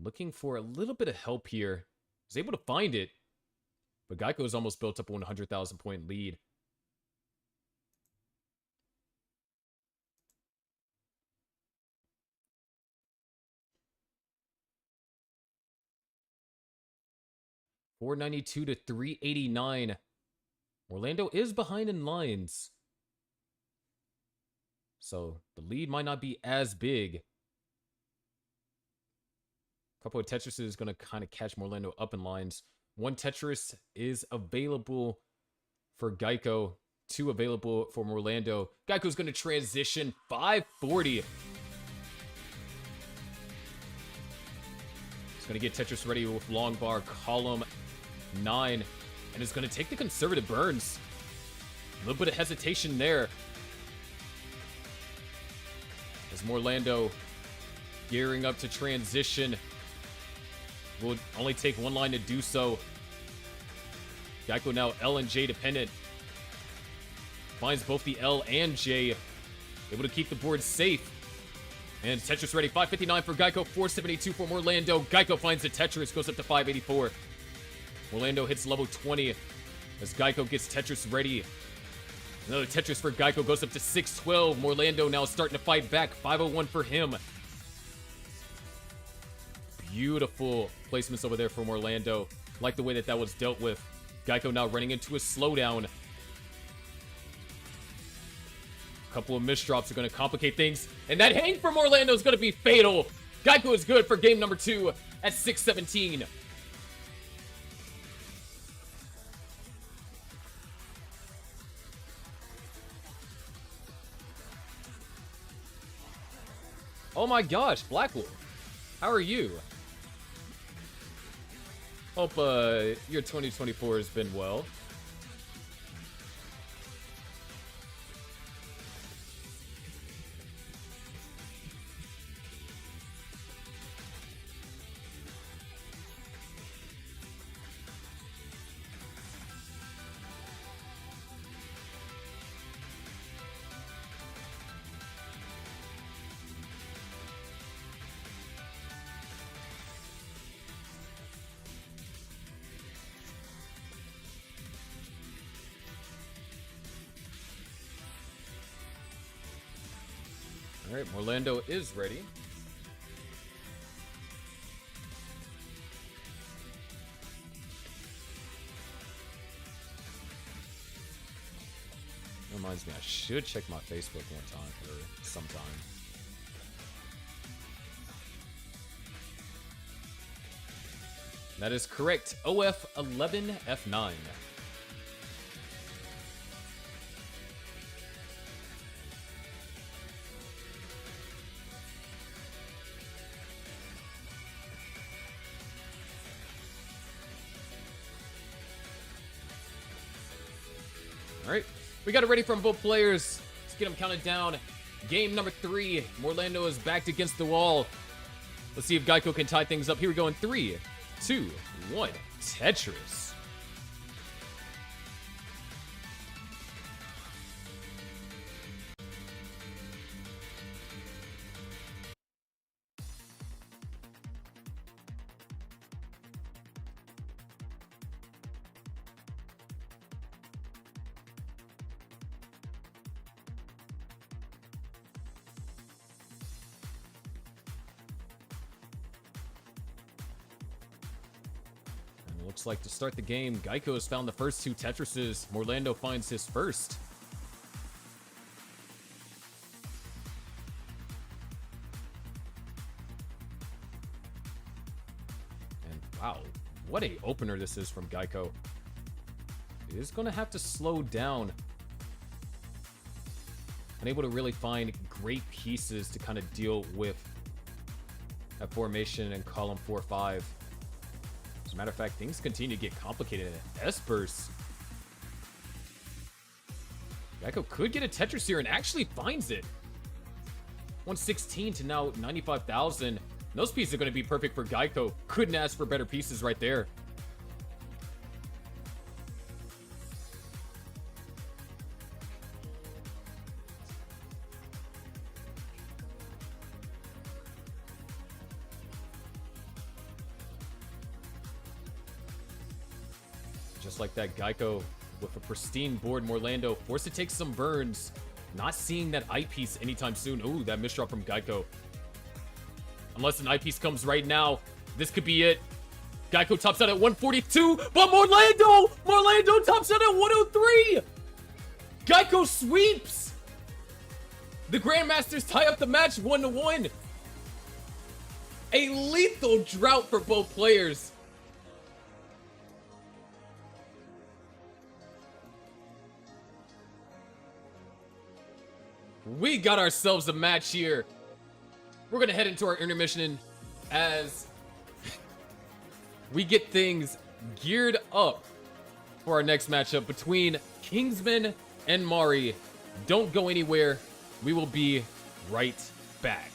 [SPEAKER 1] looking for a little bit of help here. Was able to find it, but Geico's almost built up a 100,000 point lead. $492 to $389. Orlando is behind in lines, so the lead might not be as big. A couple of Tetris is going to kind of catch Orlando up in lines. One Tetris is available for Geico. Two available for Orlando. Geico's going to transition 540. He's going to get Tetris ready with long bar, column 9. And is going to take the conservative burns. A little bit of hesitation there. As Orlando gearing up to transition. Will only take one line to do so. Geico now L and J dependent. Finds both the L and J. Able to keep the board safe. And Tetris ready. 559 for Geico. 472 for Orlando. Geico finds the Tetris. Goes up to 584. Orlando hits level 20 as Geico gets Tetris ready. Another Tetris for Geico goes up to 612. Orlando now starting to fight back. 501 for him. Beautiful placements over there from Orlando. Like the way that was dealt with. Geico now running into a slowdown. A couple of misdrops are going to complicate things. And that hang from Orlando is going to be fatal. Geico is good for game number 2 at 617. Oh my gosh, Black Wolf. How are you? Hope your 2024 has been well. All right, Orlando is ready. Reminds me, I should check my Facebook one time or sometime. That is correct. OF11F9. All right, we got it ready from both players. Let's get them counted down. Game number 3. Orlando is backed against the wall. Let's see if Geico can tie things up. Here we go in 3, 2, 1. Tetris. Looks like to start the game, Geico has found the first 2 Tetrises. Orlando finds his first. And wow, what a opener this is from Geico. He is going to have to slow down. Unable to really find great pieces to kind of deal with that formation in column 4-5. As a matter of fact, things continue to get complicated at S-Burst. Geico could get a Tetris here and actually finds it. 116 to now 95,000. Those pieces are going to be perfect for Geico. Couldn't ask for better pieces right there. just like that, Geico with a pristine board. Morlando forced to take some burns. Not seeing that eyepiece anytime soon. Ooh, that misdrop from Geico. Unless an eyepiece comes right now, this could be it. Geico tops out at 142, but Morlando tops out at 103. Geico sweeps. The Grandmasters tie up the match 1-1. A lethal drought for both players. We got ourselves a match here. We're going to head into our intermission as we get things geared up for our next matchup between Kingsman and Mari. Don't go anywhere. We will be right back.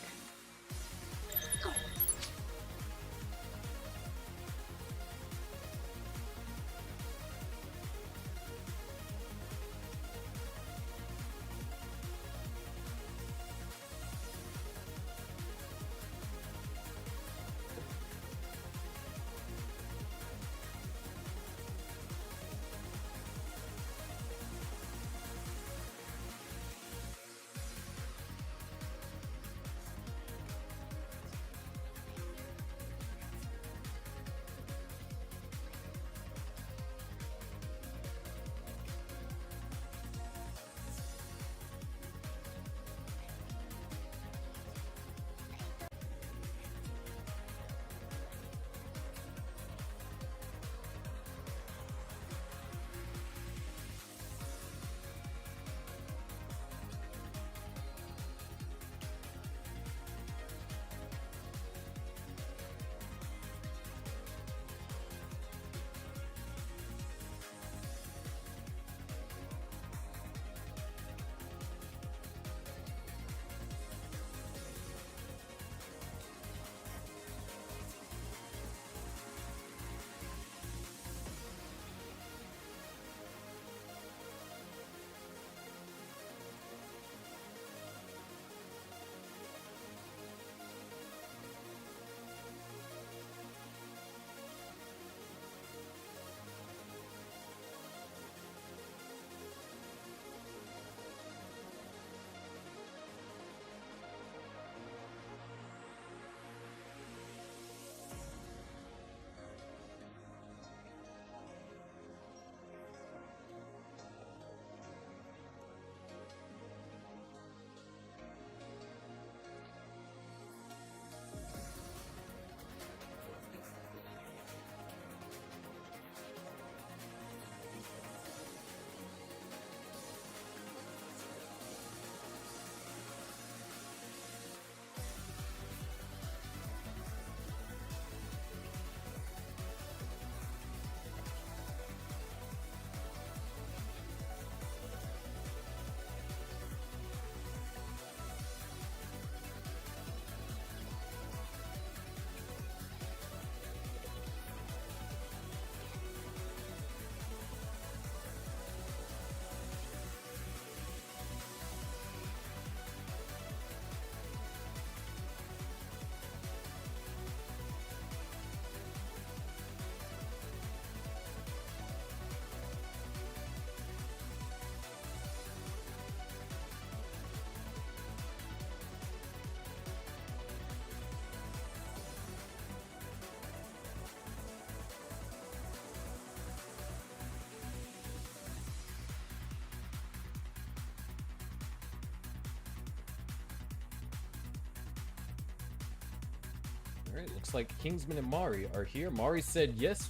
[SPEAKER 1] All right, looks like Kingsman and Mari are here. Mari said yes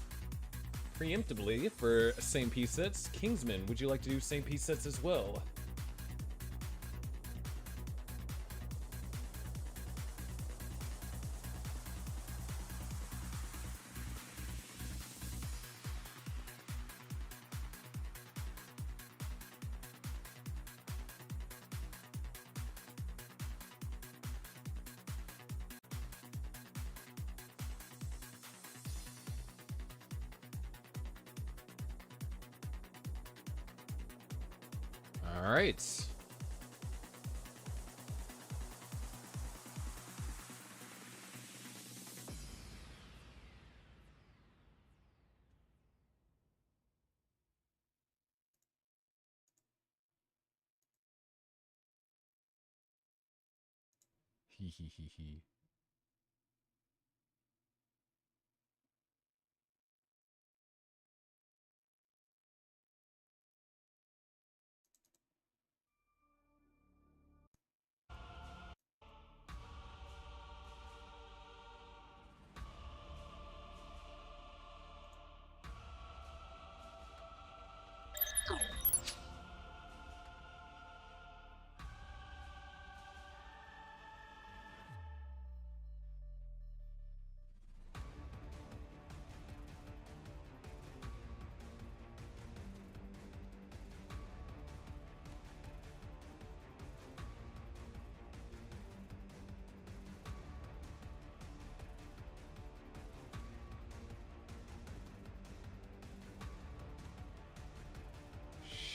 [SPEAKER 1] preemptively for same piece sets. Kingsman, would you like to do same piece sets as well? All right. Hee hee hee hee.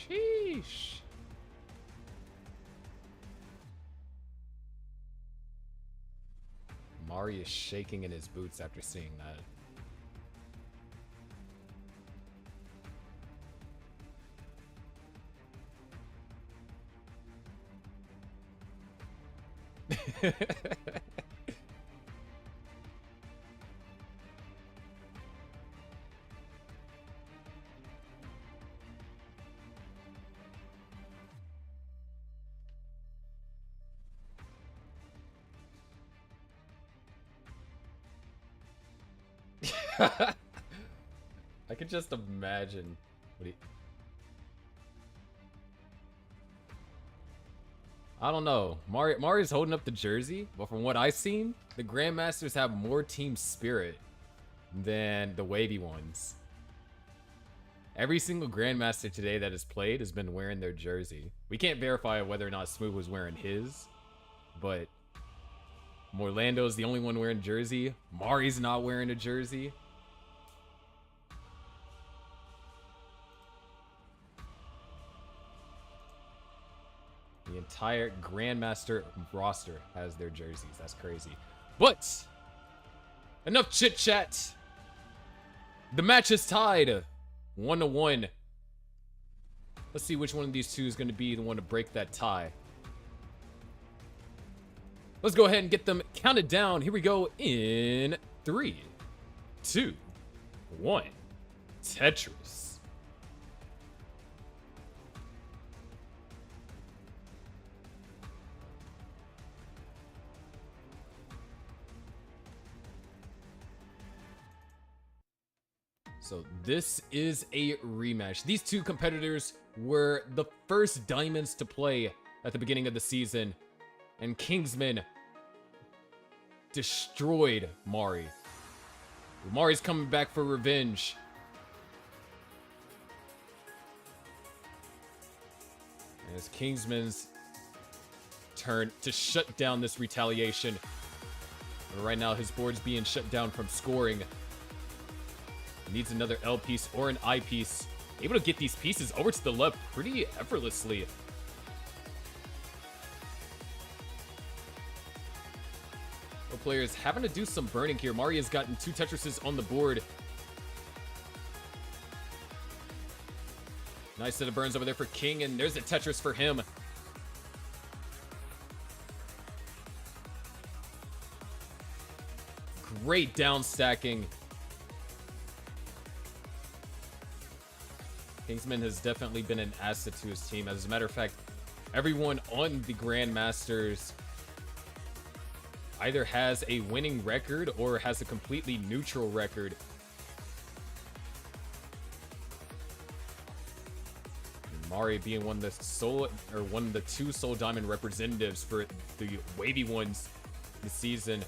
[SPEAKER 1] Sheesh. Mari is shaking in his boots after seeing that. I could just imagine what he... I don't know. Mari's holding up the jersey, but from what I've seen, the Grandmasters have more team spirit than the Wavey ones. Every single Grandmaster today that has played has been wearing their jersey. We can't verify whether or not Smooth was wearing his, but Morlando's the only one wearing a jersey. Mari's not wearing a jersey. The entire Grandmaster roster has their jerseys. That's crazy. But enough chit chat. The match is tied 1-1. Let's see which one of these two is going to be the one to break that tie. Let's go ahead and get them counted down. Here we go in 3, 2, 1. Tetris. So this is a rematch. These two competitors were the first diamonds to play at the beginning of the season, and Kingsman destroyed Mari. Mari's coming back for revenge. And it's Kingsman's turn to shut down this retaliation. And right now his board's being shut down from scoring. Needs another L piece or an I piece. Able to get these pieces over to the left pretty effortlessly. Both players having to do some burning here. Mari has gotten 2 Tetrises on the board. Nice set of burns over there for King, and there's a Tetris for him. Great down stacking. Kingsman has definitely been an asset to his team. As a matter of fact, everyone on the Grandmasters either has a winning record or has a completely neutral record. And Mari being one of the 2 Soul Diamond representatives for the Wavy ones this season,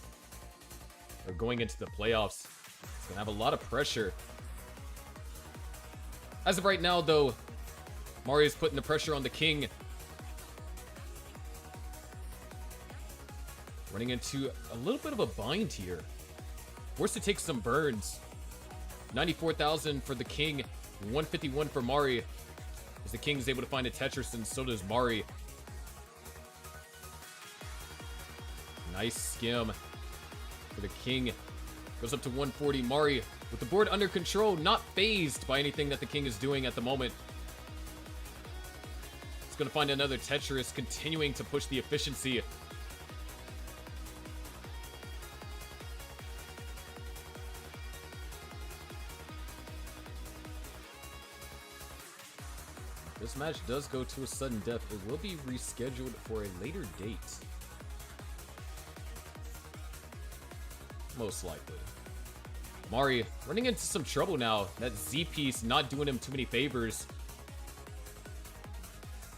[SPEAKER 1] or going into the playoffs. It's gonna have a lot of pressure. As of right now, though, Mari is putting the pressure on the King. Running into a little bit of a bind here. Forced to take some burns. 94,000 for the King, 151 for Mari. As the King is able to find a Tetris, and so does Mari. Nice skim for the King. Goes up to 140. Mari with the board under control, not phased by anything that the King is doing at the moment. He's going to find another Tetris, continuing to push the efficiency. this match does go to a sudden death, it will be rescheduled for a later date. Most likely. Mari running into some trouble now. That Z piece not doing him too many favors.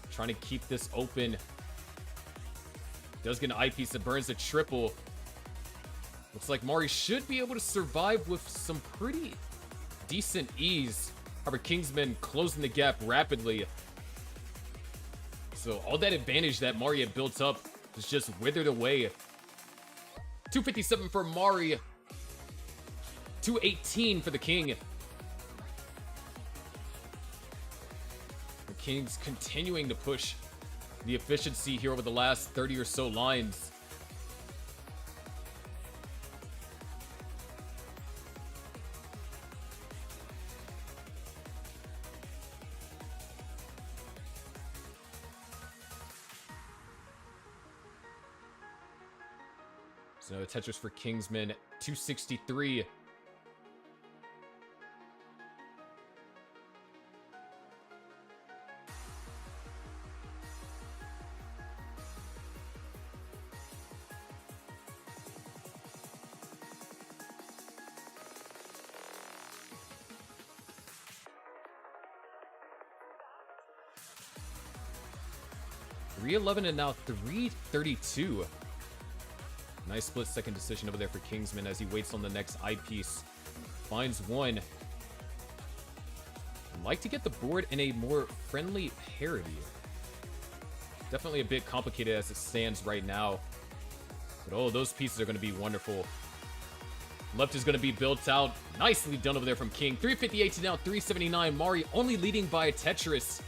[SPEAKER 1] Trying to keep this open. Does get an eye piece that burns a triple. Looks like Mari should be able to survive with some pretty decent ease. However, Kingsman closing the gap rapidly. So all that advantage that Mari had built up is just withered away. 257 for Mari. 218 for the King. The King's continuing to push the efficiency here over the last 30 or so lines. So Tetris for Kingsman, 263. $311 and now $332. Nice split second decision over there for Kingsman as he waits on the next eyepiece. Finds one. I'd like to get the board in a more friendly parity. Definitely a bit complicated as it stands right now. But oh, those pieces are going to be wonderful. Left is going to be built out. Nicely done over there from King. 358 to now 379. Mari only leading by a Tetris.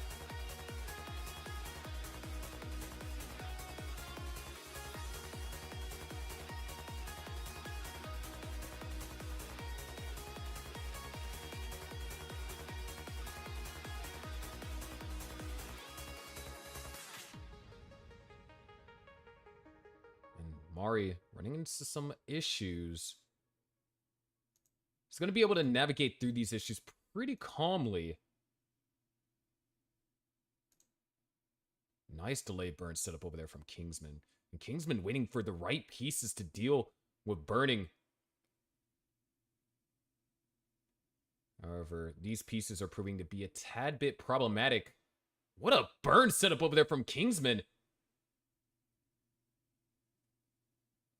[SPEAKER 1] Mari running into some issues. He's going to be able to navigate through these issues pretty calmly. Nice delayed burn setup over there from Kingsman. And Kingsman waiting for the right pieces to deal with burning. However, these pieces are proving to be a tad bit problematic. What a burn setup over there from Kingsman.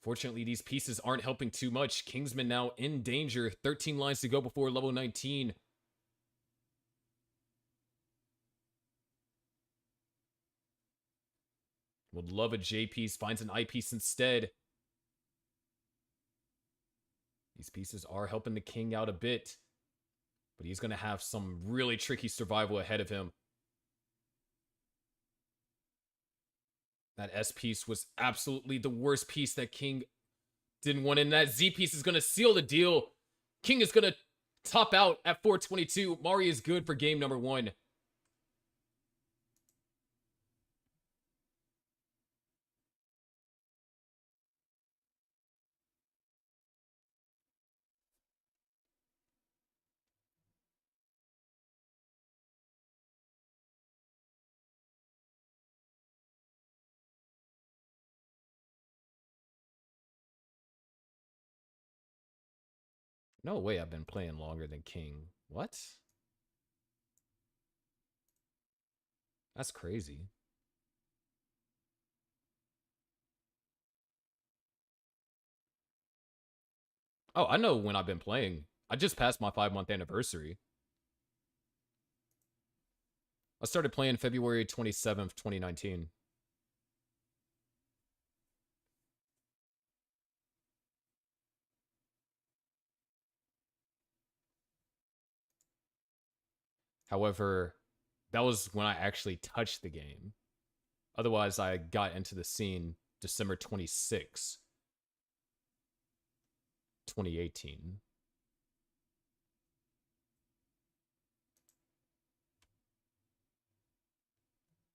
[SPEAKER 1] Fortunately, these pieces aren't helping too much. Kingsman now in danger. 13 lines to go before level 19. Would love a J piece. Finds an I piece instead. These pieces are helping the King out a bit. But he's going to have some really tricky survival ahead of him. That S piece was absolutely the worst piece that King didn't want. And that Z piece is going to seal the deal. King is going to top out at 422. Mari is good for game number 1. No way I've been playing longer than King. What? That's crazy. Oh, I know when I've been playing. I just passed my 5-month anniversary. I started playing February 27th, 2019. However, that was when I actually touched the game. Otherwise, I got into the scene December 26, 2018.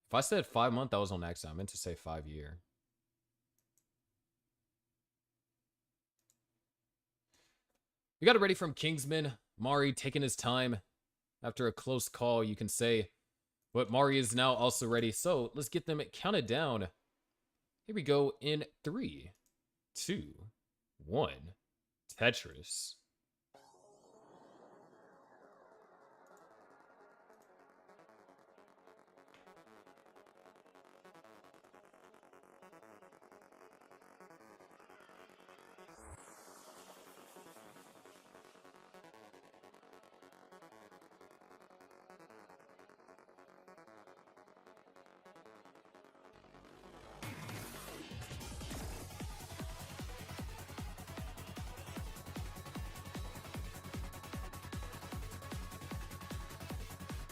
[SPEAKER 1] If I said 5-month, that was on accident. I meant to say 5-year. We got it ready from Kingsman. Mari taking his time. After a close call, you can say But Mari is now also ready, so let's get them counted down. Here we go in 3, 2, 1. Tetris.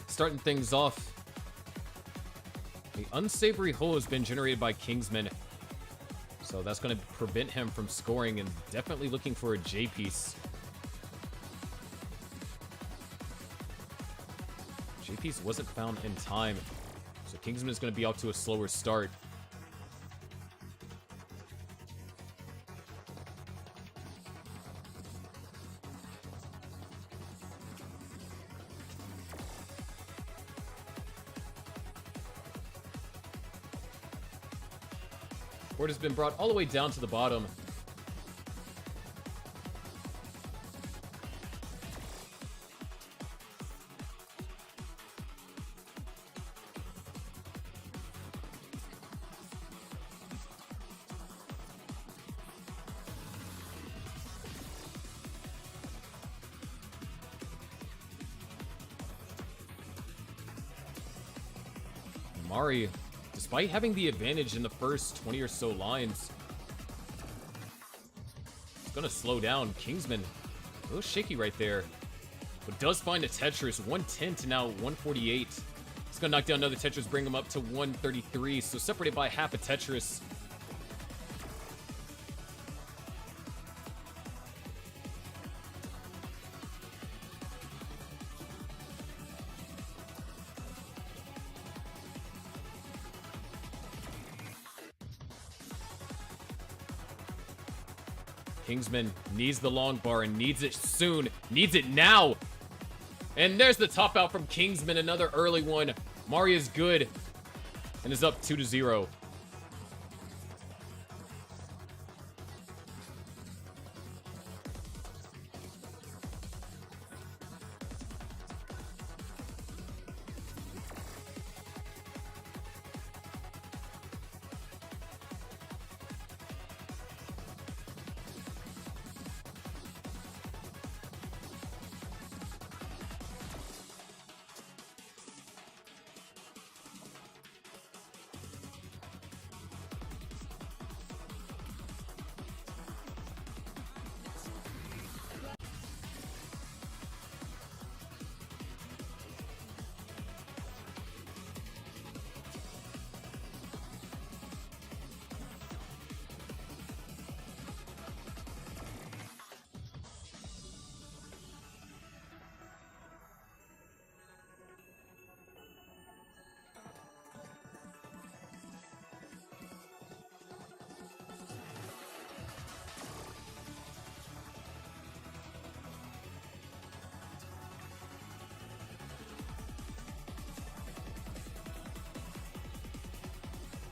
[SPEAKER 1] Starting things off, the unsavory hole has been generated by Kingsman, so that's going to prevent him from scoring, and definitely looking for a J piece. J piece wasn't found in time, so Kingsman is going to be off to a slower start. Board has been brought all the way down to the bottom. Mari, despite having the advantage in the first 20 or so lines, it's gonna slow down. Kingsman, a little shaky right there, but does find a Tetris. 110 to now 148. It's gonna knock down another Tetris, bring him up to 133, so separated by half a Tetris. Kingsman needs the long bar and needs it soon. Needs it now. And there's the top out from Kingsman. Another early one. Mari is good and is up 2-0.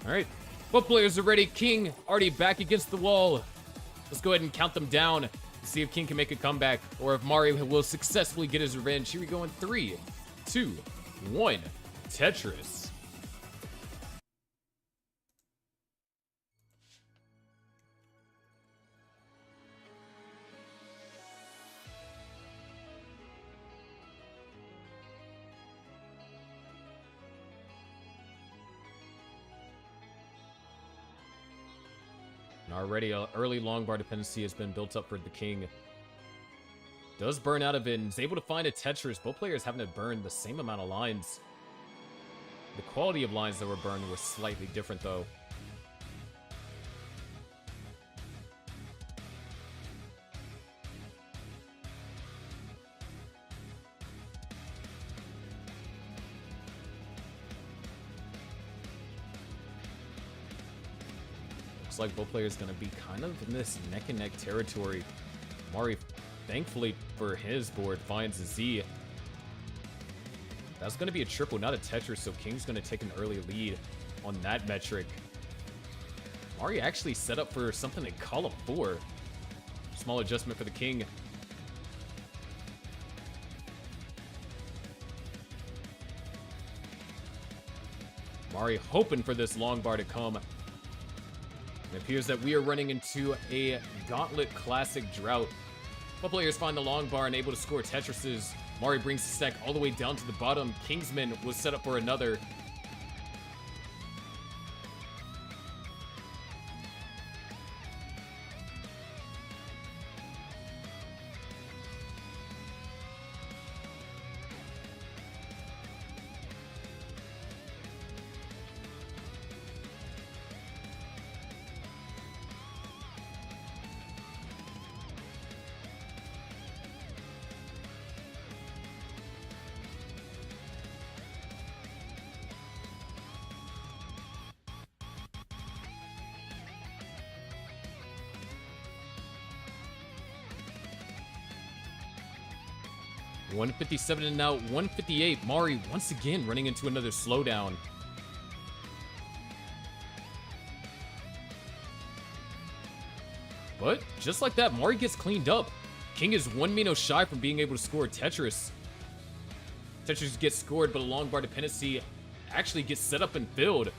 [SPEAKER 1] All right, both players are ready. King already back against the wall. Let's go ahead and count them down to see if King can make a comeback or if Mari will successfully get his revenge. Here we go in 3, 2, 1. Tetris. Already, an early long bar dependency has been built up for the King. Does burn out of it and is able to find a Tetris. Both players having to burn the same amount of lines. The quality of lines that were burned was slightly different, though. Looks like both players going to be kind of in this neck-and-neck territory. Mari, thankfully for his board, finds a Z. That's going to be a triple, not a Tetris, so King's going to take an early lead on that metric. Mari actually set up for something like column 4. Small adjustment for the King. Mari hoping for this long bar to come. It appears that we are running into a Gauntlet Classic drought. Both players find the long bar and able to score Tetrises. Mari brings the stack all the way down to the bottom. Kingsman was set up for another. $157 and now $158. Mari once again running into another slowdown. But just like that, Mari gets cleaned up. King is 1 Mino shy from being able to score Tetris. Tetris gets scored, but a long bar dependency actually gets set up and filled.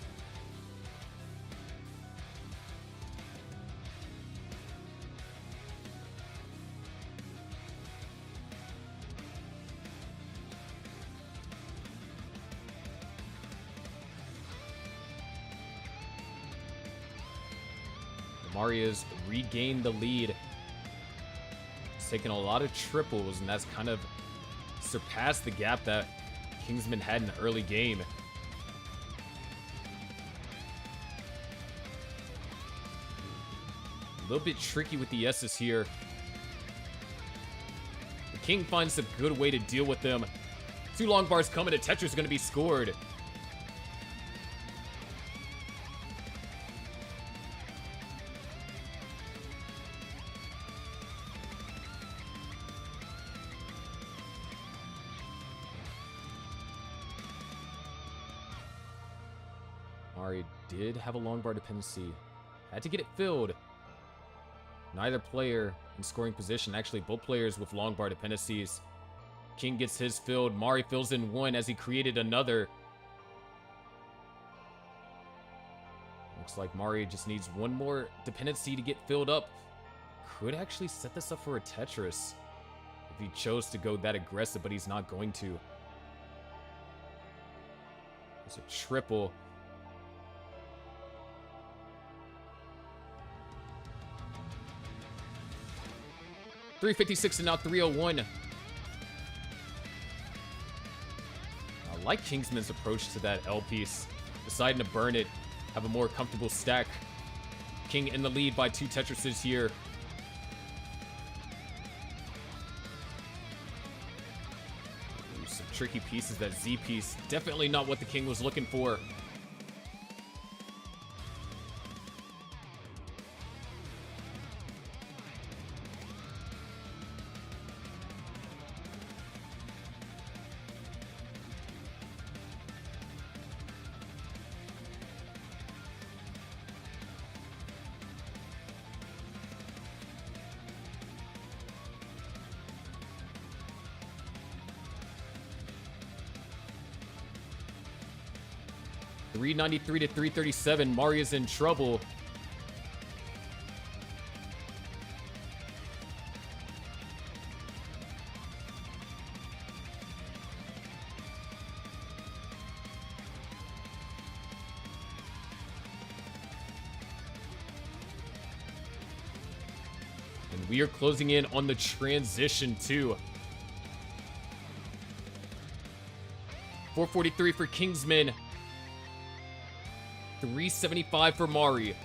[SPEAKER 1] Mari has regained the lead. He's taken a lot of triples, and that's kind of surpassed the gap that Kingsman had in the early game. A little bit tricky with the S's here. The King finds a good way to deal with them. 2 long bars coming, a Tetris is going to be scored. Mari did have a long bar dependency. Had to get it filled. Neither player in scoring position. Actually, both players with long bar dependencies. King gets his filled. Mari fills in 1 as he created another. Looks like Mari just needs 1 more dependency to get filled up. Could actually set this up for a Tetris if he chose to go that aggressive, but he's not going to. There's a triple. $356 and now $301. I like Kingsman's approach to that L piece. Deciding to burn it, have a more comfortable stack. King in the lead by 2 Tetrises here. Ooh, some tricky pieces. That Z piece, definitely not what the King was looking for. $393 to $337. Mari is in trouble. And we are closing in on the transition too. 443 for Kingsman. 375 for Mari.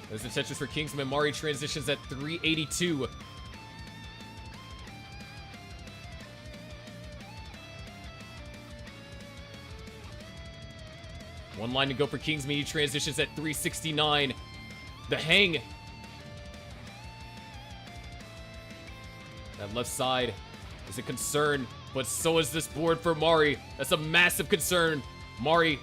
[SPEAKER 1] There's the Tetris for Kingsman. Mari transitions at 382. One line to go for Kingsman. He transitions at 369. The hang. That left side is a concern, but so is this board for Mari. That's a massive concern. Mari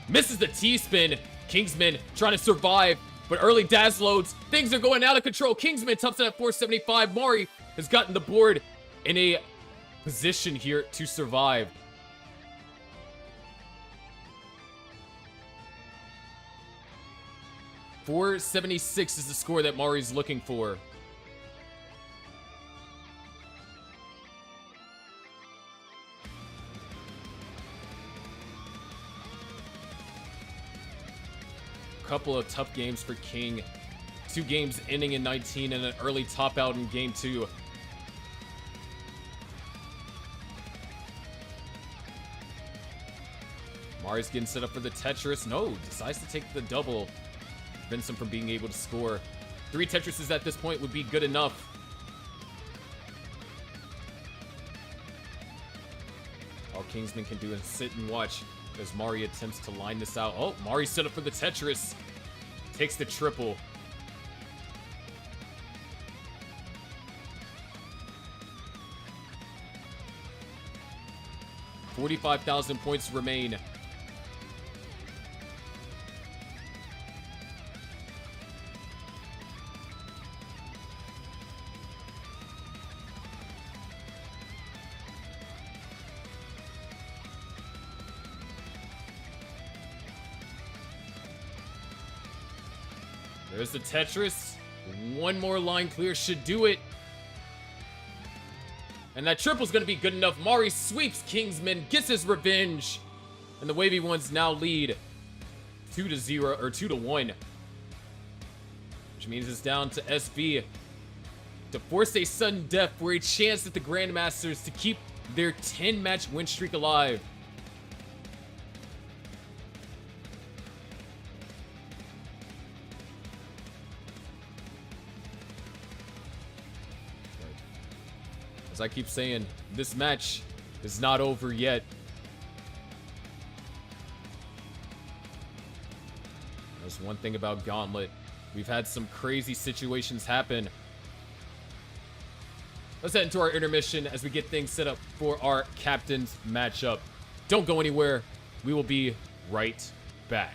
[SPEAKER 1] misses the T-spin. Kingsman trying to survive, but early dash loads. Things are going out of control. Kingsman tops it at 475. Mari has gotten the board in a position here to survive. $476 is the score that Mari's looking for. Couple of tough games for King. 2 games ending in 19 and an early top out in game 2. Mari's getting set up for the Tetris. No, decides to take the double. Prevents him from being able to score. 3 Tetrises at this point would be good enough. All Kingsman can do is sit and watch as Mari attempts to line this out. Oh, Mari set up for the Tetris. Takes the triple. $45,000 points remain. There's the Tetris. One more line clear should do it. And that triple's gonna be good enough. Mari sweeps Kingsman, gets his revenge. And the Wavey ones now lead 2-0 or 2-1. Which means it's down to SV to force a sudden death for a chance at the Grandmasters to keep their 10-match win streak alive. As I keep saying, this match is not over yet. There's one thing about Gauntlet. We've had some crazy situations happen. Let's head into our intermission as we get things set up for our captain's matchup. Don't go anywhere. We will be right back.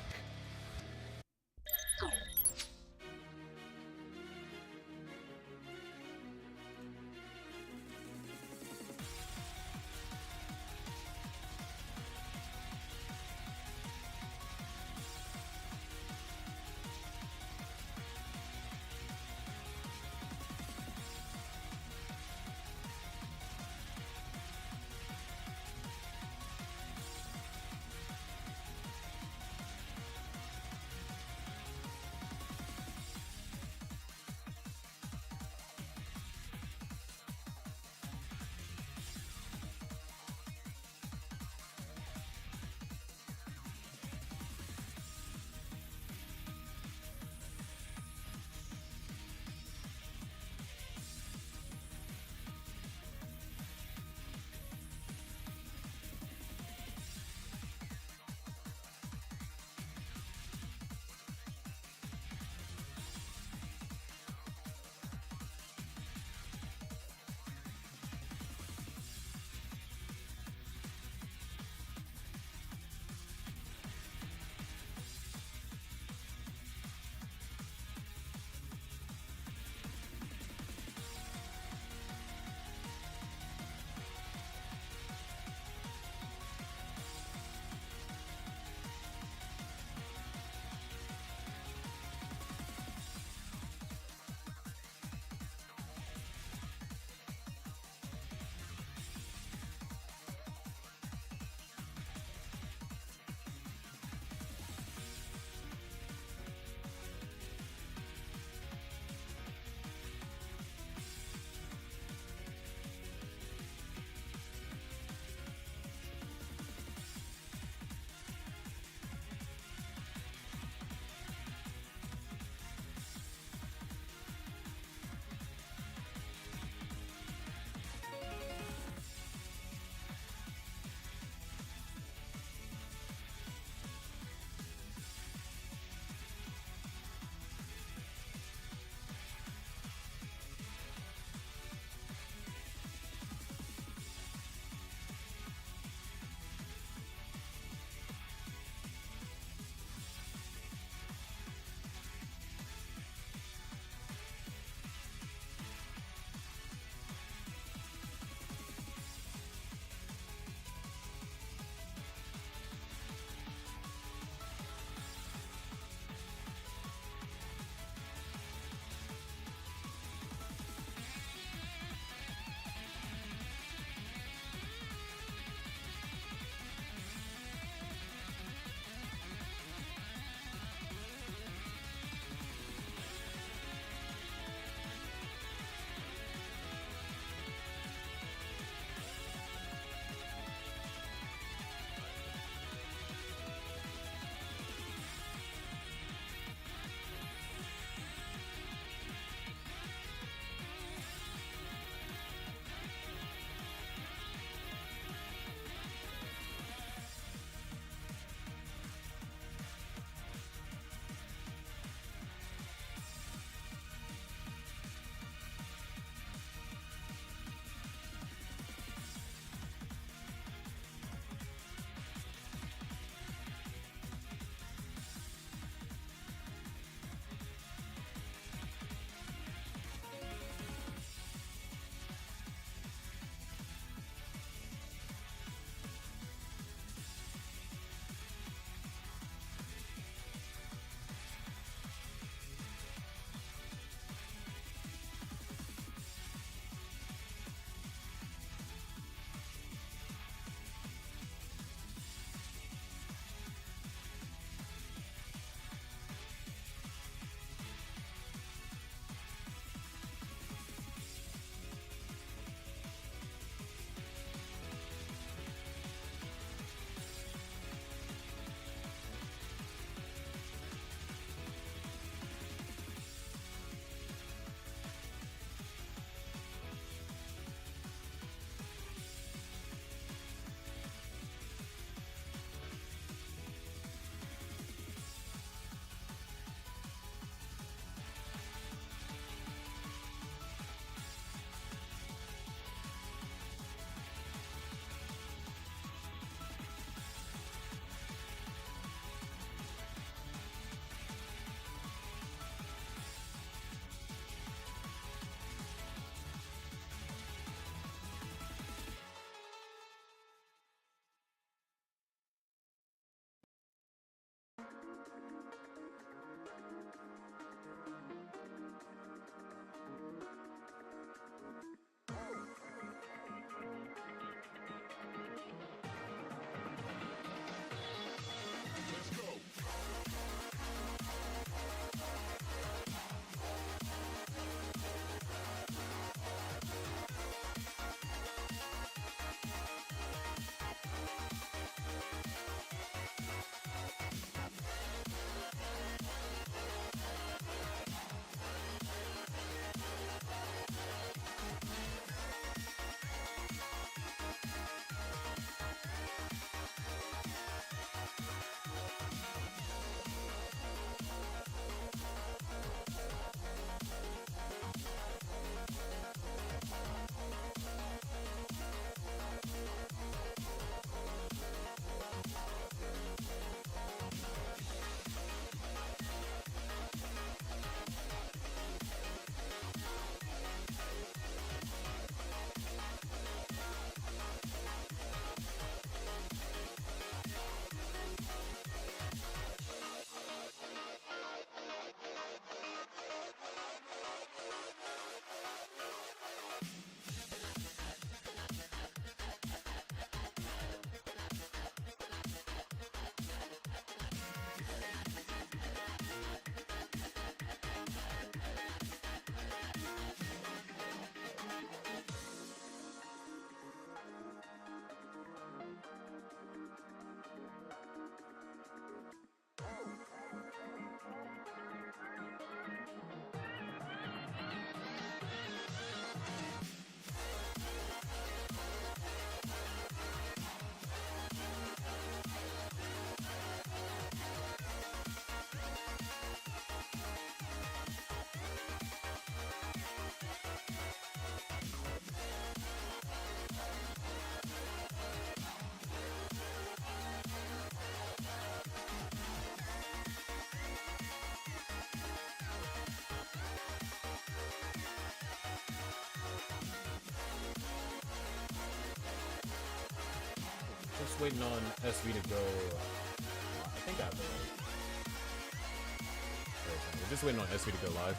[SPEAKER 1] just waiting on SV to go. I think I have it right. We're just waiting on SV to go live.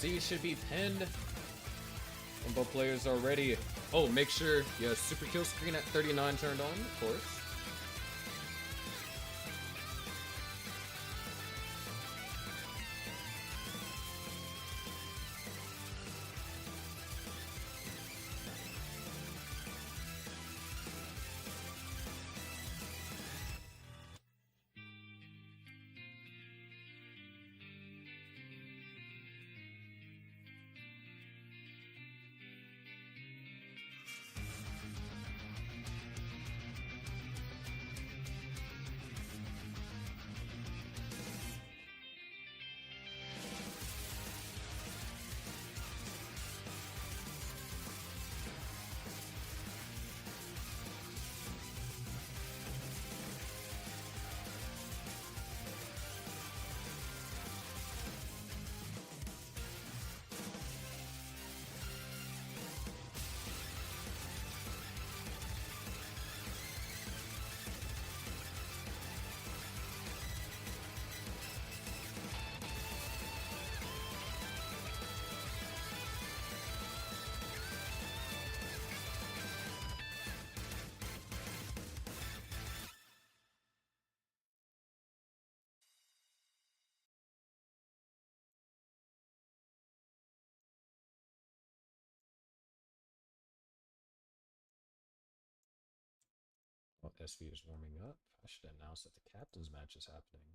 [SPEAKER 1] C should be pinned when both players are ready. Oh, make sure your super kill screen at 39 turned on, of course. Well, SV is warming up. I should announce that the captain's match is happening.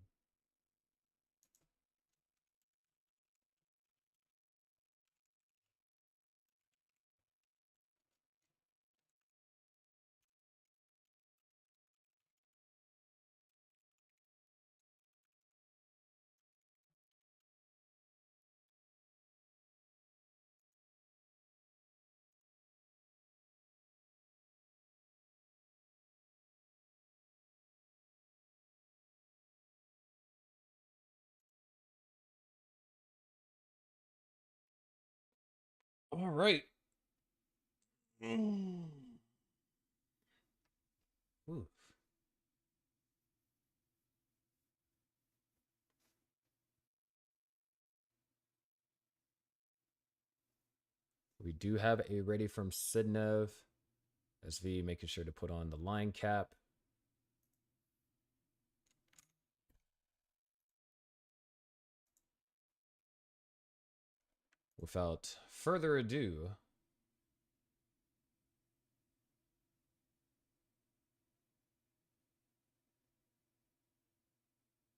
[SPEAKER 1] All right. Oof. We do have a ready from Sidnev. SV making sure to put on the line cap. Without further ado,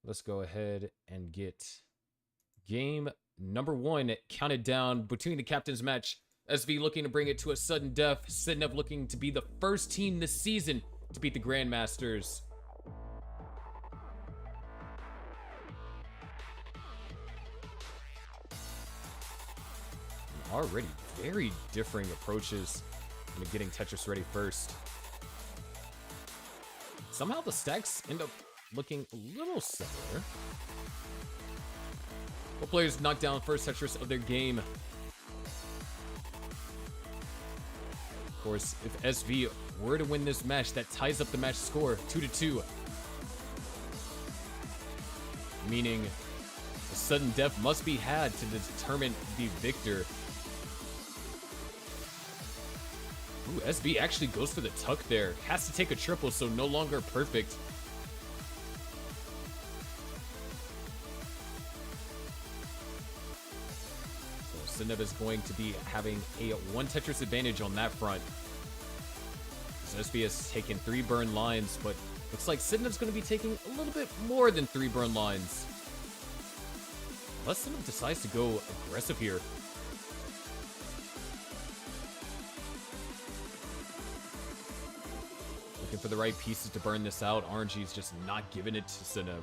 [SPEAKER 1] let's go ahead and get game number 1 counted down between the captains match. SV looking to bring it to a sudden death. Sidnev looking to be the first team this season to beat the Grandmasters. Already very differing approaches into getting Tetris ready first. Somehow the stacks end up looking a little similar. Both players knock down first Tetris of their game. Of course, if SV were to win this match, that ties up the match score 2-2. Meaning a sudden death must be had to determine the victor. Ooh, SB actually goes for the tuck there. Has to take a triple, so no longer perfect. So Sidnev is going to be having a 1 Tetris advantage on that front. So SB has taken 3 burn lines, but looks like Sidnev's going to be taking a little bit more than 3 burn lines. Unless Sidnev decides to go aggressive here. Looking for the right pieces to burn this out. RNG's just not giving it to Sidnev.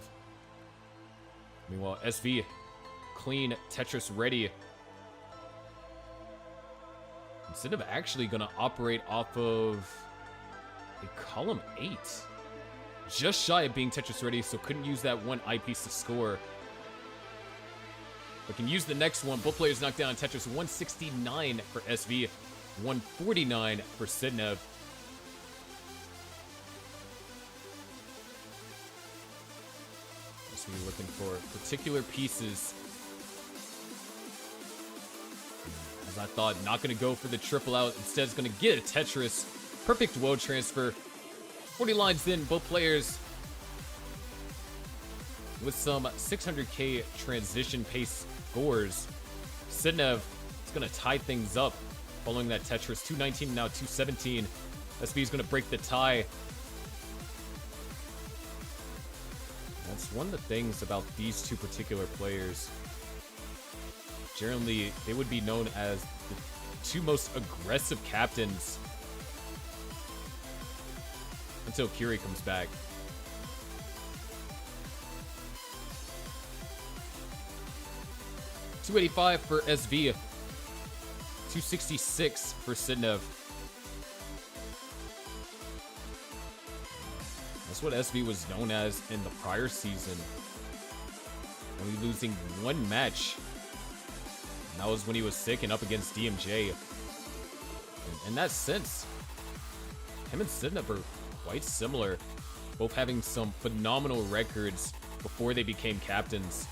[SPEAKER 1] Meanwhile, SV, clean, Tetris ready. And Sidnev actually going to operate off of a column 8. Just shy of being Tetris ready, so couldn't use that 1 eyepiece to score. But can use the next one. Both players knocked down Tetris. 169 for SV, 149 for Sidnev. SV looking for particular pieces. As I thought, not going to go for the triple out. Instead, is going to get a Tetris. Perfect woe transfer. 40 lines in, both players with some 600k transition pace scores. Sidnev is going to tie things up following that Tetris. 219, now 217. SV is going to break the tie. That's one of the things about these two particular players. Generally, they would be known as the 2 most aggressive captains until Curie comes back. $285 for SV, 266 for Sidnev. That's what SV was known as in the prior season, only losing 1 match. And that was when he was sick and up against DMJ. In that sense, him and Sidnev are quite similar, both having some phenomenal records before they became captains.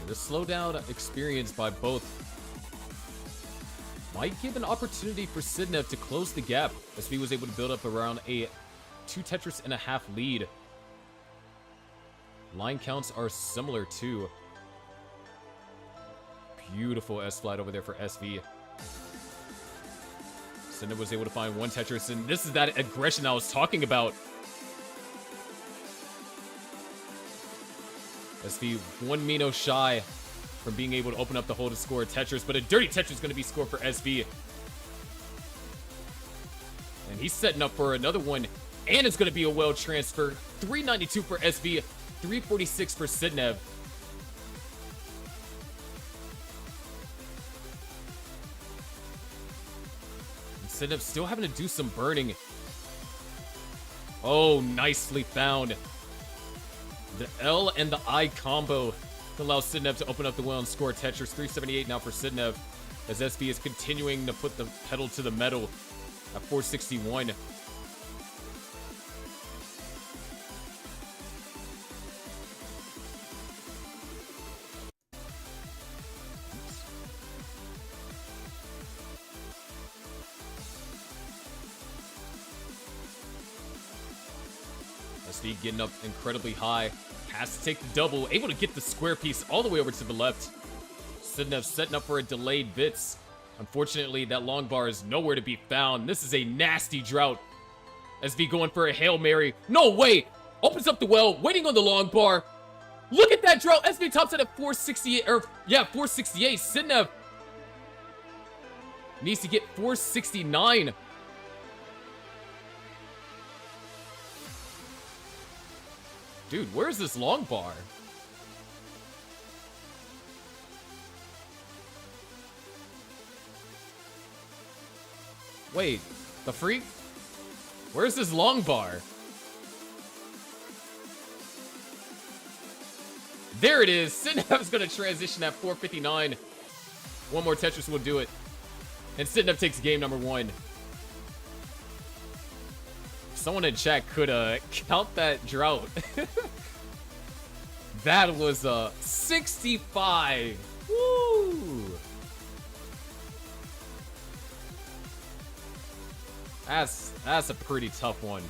[SPEAKER 1] The slowdown experience by both might give an opportunity for Sidnev to close the gap, as he was able to build up around a 2 Tetris and a half lead. Line counts are similar too. Beautiful S-Flat over there for SV. Sidnev was able to find 1 Tetris, and this is that aggression I was talking about. SV 1 Mino shy from being able to open up the hole to score a Tetris, but a dirty Tetris is going to be scored for SV. And he's setting up for another one, and it's going to be a well transfer. 392 for SV, 346 for Sidnev. Sidnev still having to do some burning. Oh, nicely found. The L and the I combo allows Sidnev to open up the well and score Tetris. 378 now for Sidnev, as SV is continuing to put the pedal to the metal at 461. SV getting up incredibly high. Has to take the double. Able to get the square piece all the way over to the left. Sidnev setting up for a delayed bits. Unfortunately, that long bar is nowhere to be found. This is a nasty drought. SV going for a Hail Mary. No way! Opens up the well, waiting on the long bar. Look at that drought. SV tops it at 468, or yeah, 468. Sidnev needs to get 469. Dude, where's this long bar? Wait, the freak? Where's this long bar? There it is. Sidnev's gonna transition at 459. One more Tetris will do it. And Sidnev takes game number 1. Someone in chat could count that drought. That was 65. Woo! That's a pretty tough one.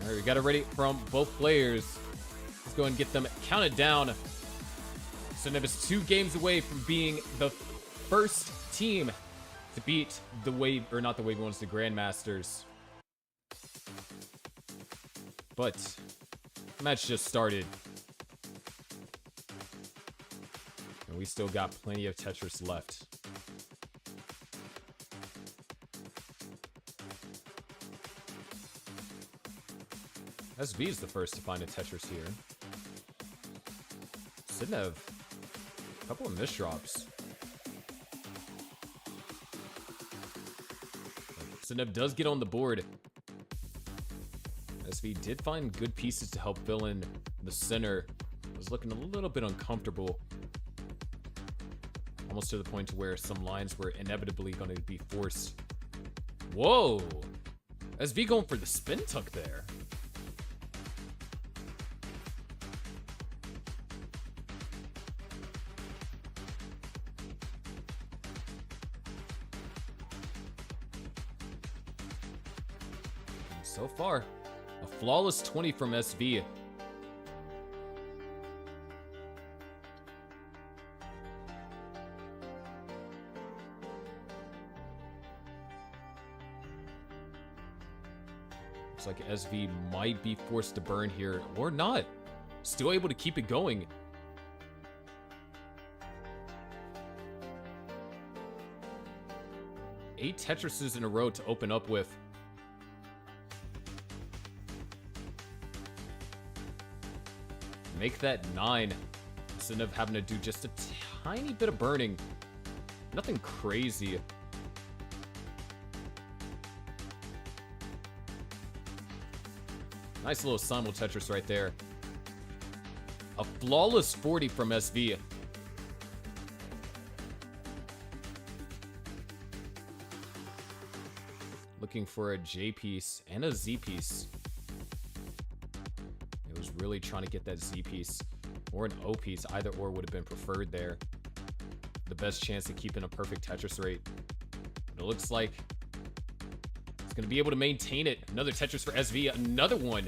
[SPEAKER 1] All right, we got it ready from both players. Let's go and get them counted down. Sidnev is 2 games away from being the first team to beat the Wave, or not the Wavey ones, the Grandmasters. But the match just started. And we still got plenty of Tetris left. SV is the first to find a Tetris here. Sidnev, a couple of misdrops. Sidnev does get on the board. SV did find good pieces to help fill in the center. Was looking a little bit uncomfortable. Almost to the point where some lines were inevitably going to be forced. Whoa! SV going for the spin tuck there. So far, a flawless 20 from SV. Looks like SV might be forced to burn here, or not. Still able to keep it going. Eight Tetrises in a row to open up with. Make that 9 instead of having to do just a tiny bit of burning. Nothing crazy. Nice little simul Tetris right there. A flawless 40 from SV. Looking for a J piece and a Z piece. Really trying to get that Z piece or an O piece. Either or would have been preferred there. The best chance of keeping a perfect Tetris rate. But it looks like it's going to be able to maintain it. Another Tetris for SV. Another one.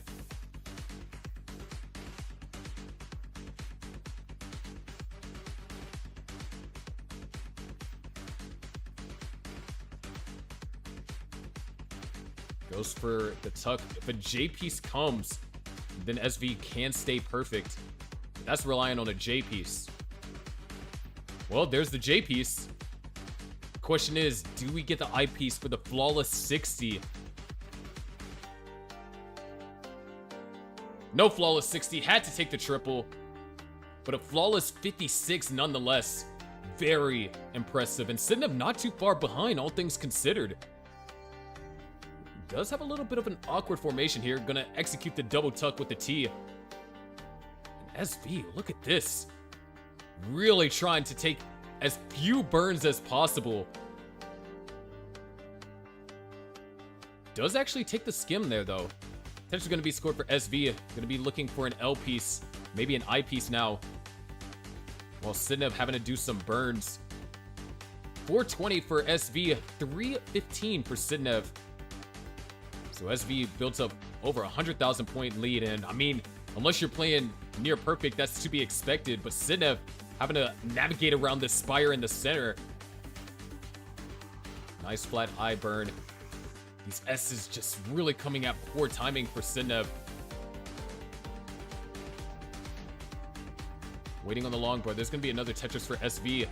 [SPEAKER 1] Goes for the tuck. If a J piece comes, then SV can stay perfect. That's relying on a J piece. Well, there's the J piece. Question is, do we get the I piece for the flawless 60? No flawless 60, had to take the triple. But a flawless 56 nonetheless. Very impressive. And Sidnev not too far behind, all things considered. Does have a little bit of an awkward formation here. Gonna execute the double tuck with the T. And SV, look at this. Really trying to take as few burns as possible. Does actually take the skim there, though. Potentially going to be scored for SV. Going to be looking for an L piece. Maybe an I piece now. While Sidnev having to do some burns. 420 for SV. 315 for Sidnev. So SV built up over 100,000 point lead. And I mean, unless you're playing near perfect, that's to be expected. But Sidnev having to navigate around the spire in the center. Nice flat eye burn. These S's just really coming at poor timing for Sidnev. Waiting on the long board. There's going to be another Tetris for SV.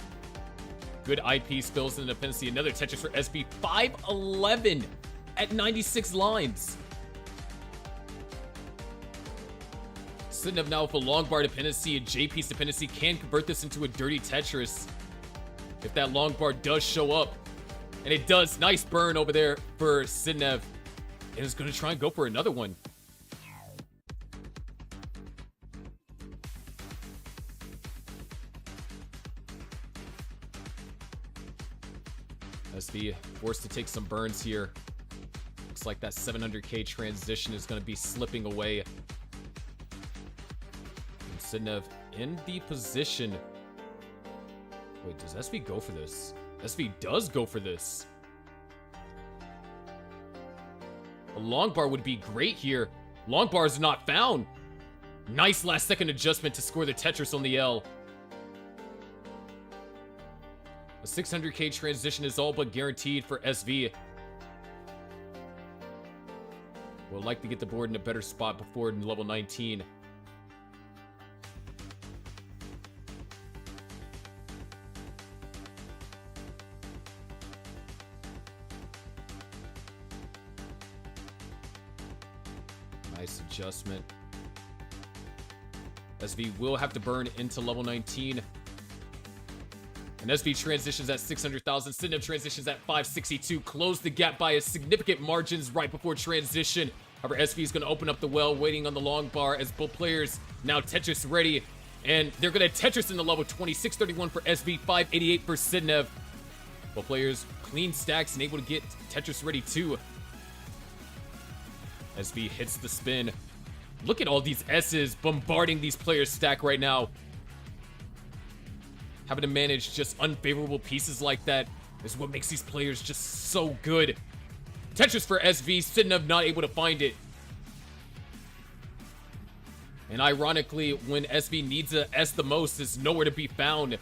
[SPEAKER 1] Good eyepiece fills in the dependency. Another Tetris for SV. 511 at 96 lines. Sidnev now with a long bar dependency, a J piece dependency, can convert this into a dirty Tetris. If that long bar does show up. And it does. Nice burn over there for Sidnev. And is going to try and go for another one. SV forced to take some burns here. Looks like that 700k transition is going to be slipping away. And Sidnev in the position. Wait, does SV go for this? SV does go for this. A long bar would be great here. Long bar is not found. Nice last second adjustment to score the Tetris on the L. A 600k transition is all but guaranteed for SV. We'll like to get the board in a better spot before in level 19. Nice adjustment. SV will have to burn into level 19. And SV transitions at 600,000. Sidnev transitions at 562. Close the gap by a significant margins right before transition. However, SV is going to open up the well, waiting on the long bar as both players now Tetris ready. And they're going to Tetris in the level 20. 631 for SV, 588 for Sidnev. Both players clean stacks and able to get Tetris ready too. SV hits the spin. Look at all these S's bombarding these players' stack right now. Having to manage just unfavorable pieces like that is what makes these players just so good. Tetris for SV, Sidnev not able to find it. And ironically, when SV needs a S the most, it's nowhere to be found.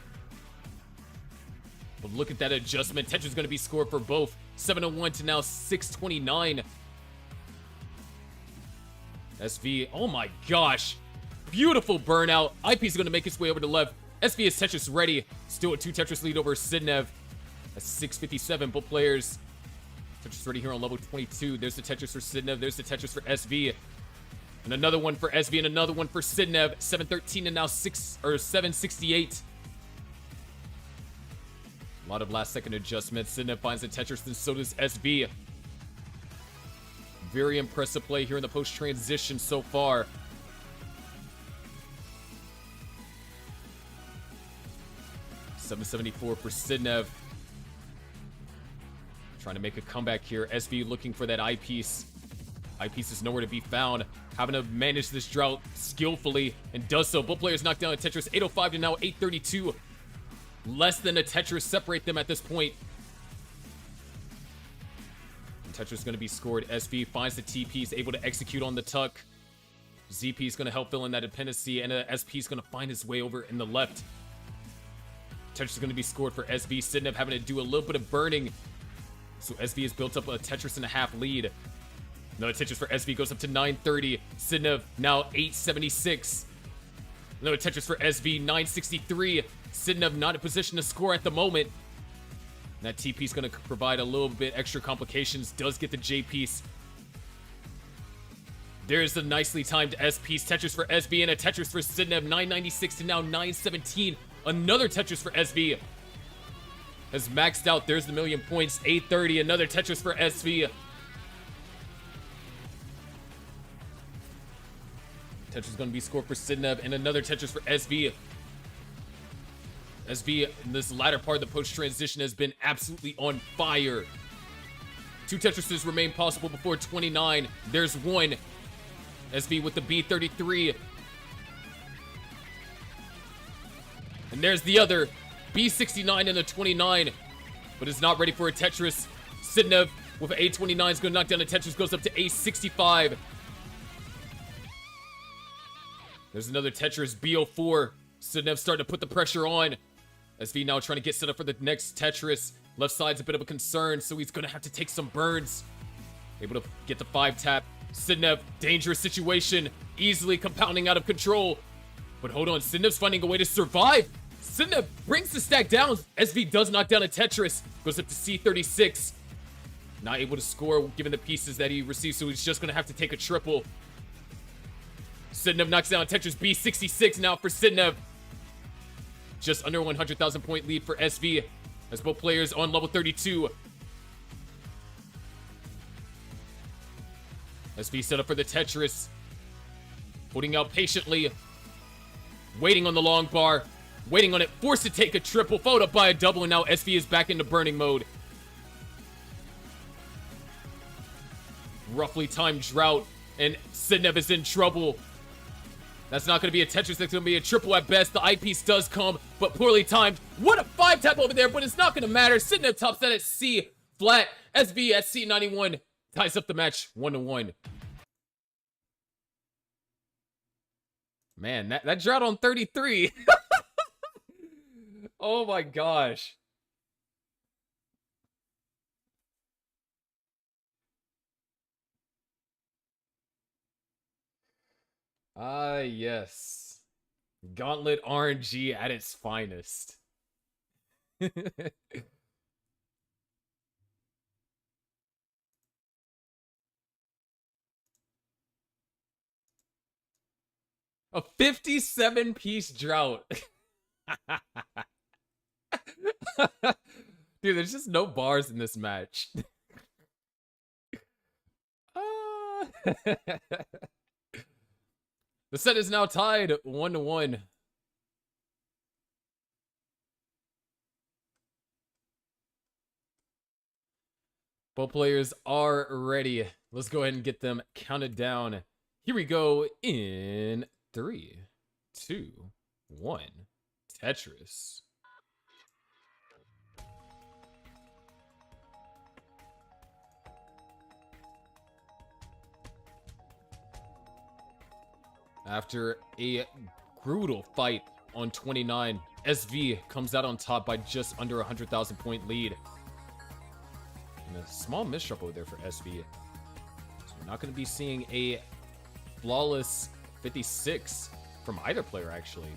[SPEAKER 1] But look at that adjustment. Tetris is going to be scored for both. 701 to now 629. SV, oh my gosh. Beautiful burnout. IP is going to make its way over to left. SV is Tetris ready. Still a 2 Tetris lead over Sidnev. That's 657. Both players. Tetris ready here on level 22. There's the Tetris for Sidnev. There's the Tetris for SV. And another one for SV and another one for Sidnev. 713 and now 768. A lot of last second adjustments. Sidnev finds the Tetris and so does SV. Very impressive play here in the post transition so far. $774 for Sidnev. Trying to make a comeback here. SV looking for that eyepiece. Eyepiece is nowhere to be found. Having to manage this drought skillfully and does so. Both players knocked down a Tetris. 805 to now 832. Less than a Tetris separate them at this point. And Tetris is going to be scored. SV finds the T piece, able to execute on the tuck. ZP is going to help fill in that dependency, and SP is going to find his way over in the left. Tetris is going to be scored for SV. Sidnev having to do a little bit of burning. So SV has built up a Tetris and a half lead. Another Tetris for SV goes up to 930. Sidnev now 876. Another Tetris for SV, 963. Sidnev not in position to score at the moment. And that T piece going to provide a little bit extra complications. Does get the J piece. There's the nicely timed S-piece. Tetris for SB and a Tetris for Sidnev. 996 to now 917. Another Tetris for SB. Has maxed out. There's the million points. 830. Another Tetris for SV. Tetris going to be scored for Sidnev. And another Tetris for SV. SV in this latter part of the post-transition has been absolutely on fire. 2 Tetrises remain possible before 29. There's one. SV with the B33. And there's the other. B69 in the 29. But is not ready for a Tetris. Sidnev with A29 is going to knock down a Tetris. Goes up to A65. There's another Tetris. B04. Sidnev starting to put the pressure on. SV now trying to get set up for the next Tetris. Left side's a bit of a concern, so he's going to have to take some burns. Able to get the 5-tap. Sidnev, dangerous situation. Easily compounding out of control. But hold on, Sidnev's finding a way to survive. Sidnev brings the stack down. SV does knock down a Tetris. Goes up to C36. Not able to score given the pieces that he received, so he's just going to have to take a triple. Sidnev knocks down Tetris. B66 now for Sidnev. Just under 100,000 point lead for SV. As both players on level 32. SV set up for the Tetris. Holding out patiently. Waiting on the long bar. Waiting on it. Forced to take a triple. Followed up by a double. And now SV is back into burning mode. Roughly timed drought. And Sidnev is in trouble. That's not going to be a Tetris. That's going to be a triple at best. The eyepiece does come, but poorly timed. What a 5-tap over there, but it's not going to matter. Sidnev tops that at C flat. SV at C91 ties up the match 1-1. Man, that drought on 33. Oh my gosh. Ah, yes. Gauntlet RNG at its finest. A 57-piece drought. Dude, there's just no bars in this match. The set is now tied 1-1. Both players are ready. Let's go ahead and get them counted down. Here we go in 3, 2, 1. Tetris. After a brutal fight on 29, SV comes out on top by just under 100,000 point lead. And a small misdrop over there for SV. So we're not going to be seeing a flawless 56 from either player, actually.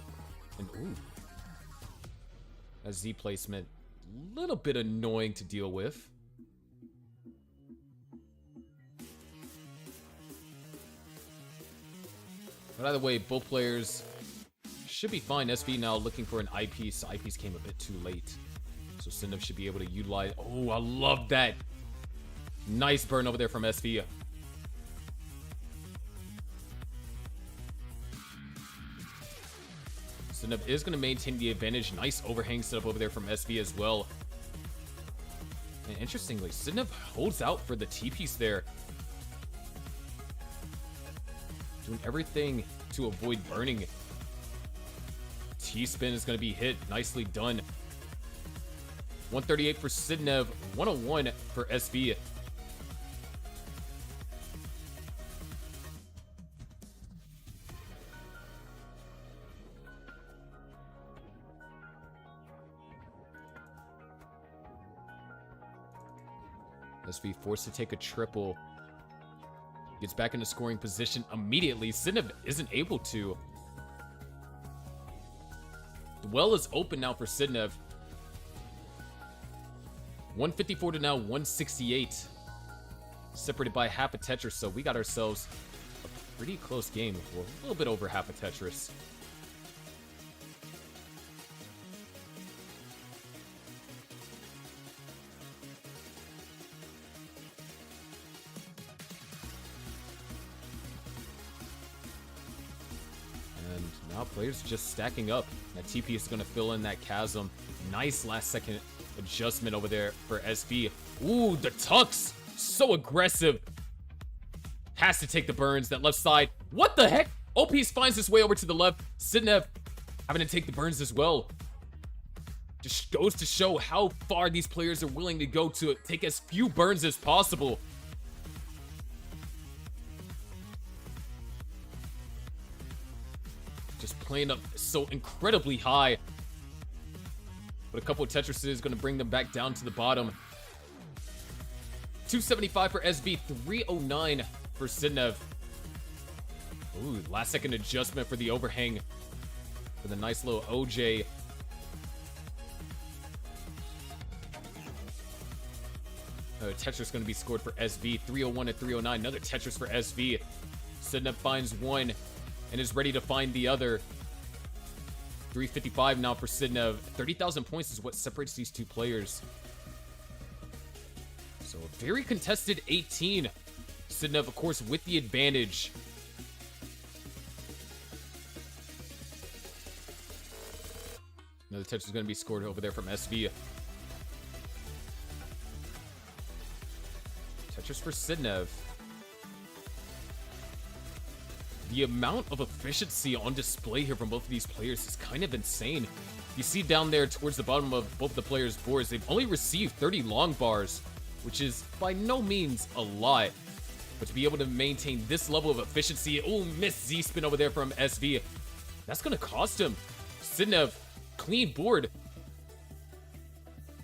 [SPEAKER 1] And ooh. A Z placement, a little bit annoying to deal with. But either way, both players should be fine. SV now looking for an eyepiece. Eyepiece came a bit too late. So Sidnev should be able to utilize... Oh, I love that. Nice burn over there from SV. Sidnev is going to maintain the advantage. Nice overhang setup over there from SV as well. And interestingly, Sidnev holds out for the T-piece there. Doing everything to avoid burning. T-spin is going to be hit. Nicely done. 138 for Sidnev. 101 for SV. SV forced to take a triple. Gets back into scoring position immediately. Sidnev isn't able to. The well is open now for Sidnev. 154 to now 168. Separated by half a Tetris, so we got ourselves pretty close game for a little bit over half a Tetris. And now players just stacking up. That TP is going to fill in that chasm. Nice last second adjustment over there for SV. Ooh, the Tux. So aggressive. Has to take the burns. That left side. What the heck? OPs finds his way over to the left. Sidnev having to take the burns as well. Just goes to show how far these players are willing to go to take as few burns as possible. Just playing up so incredibly high. But a couple of Tetrises is going to bring them back down to the bottom. 275 for SB, 309 for Sidnev. Ooh, last second adjustment for the overhang for the nice little OJ. Tetris going to be scored for SV, 301 and 309. Another Tetris for SV. Sidnev finds one and is ready to find the other. 355 now for Sidnev. 30,000 points is what separates these two players. So a very contested 18. Sidnev, of course, with the advantage. Another Tetris is going to be scored over there from SV. Tetris for Sidnev. The amount of efficiency on display here from both of these players is kind of insane. You see down there towards the bottom of both the players' boards, they've only received 30 long bars, which is by no means a lot. But to be able to maintain this level of efficiency, oh, missed Z-spin over there from SV. That's going to cost him. Sidnev, clean board.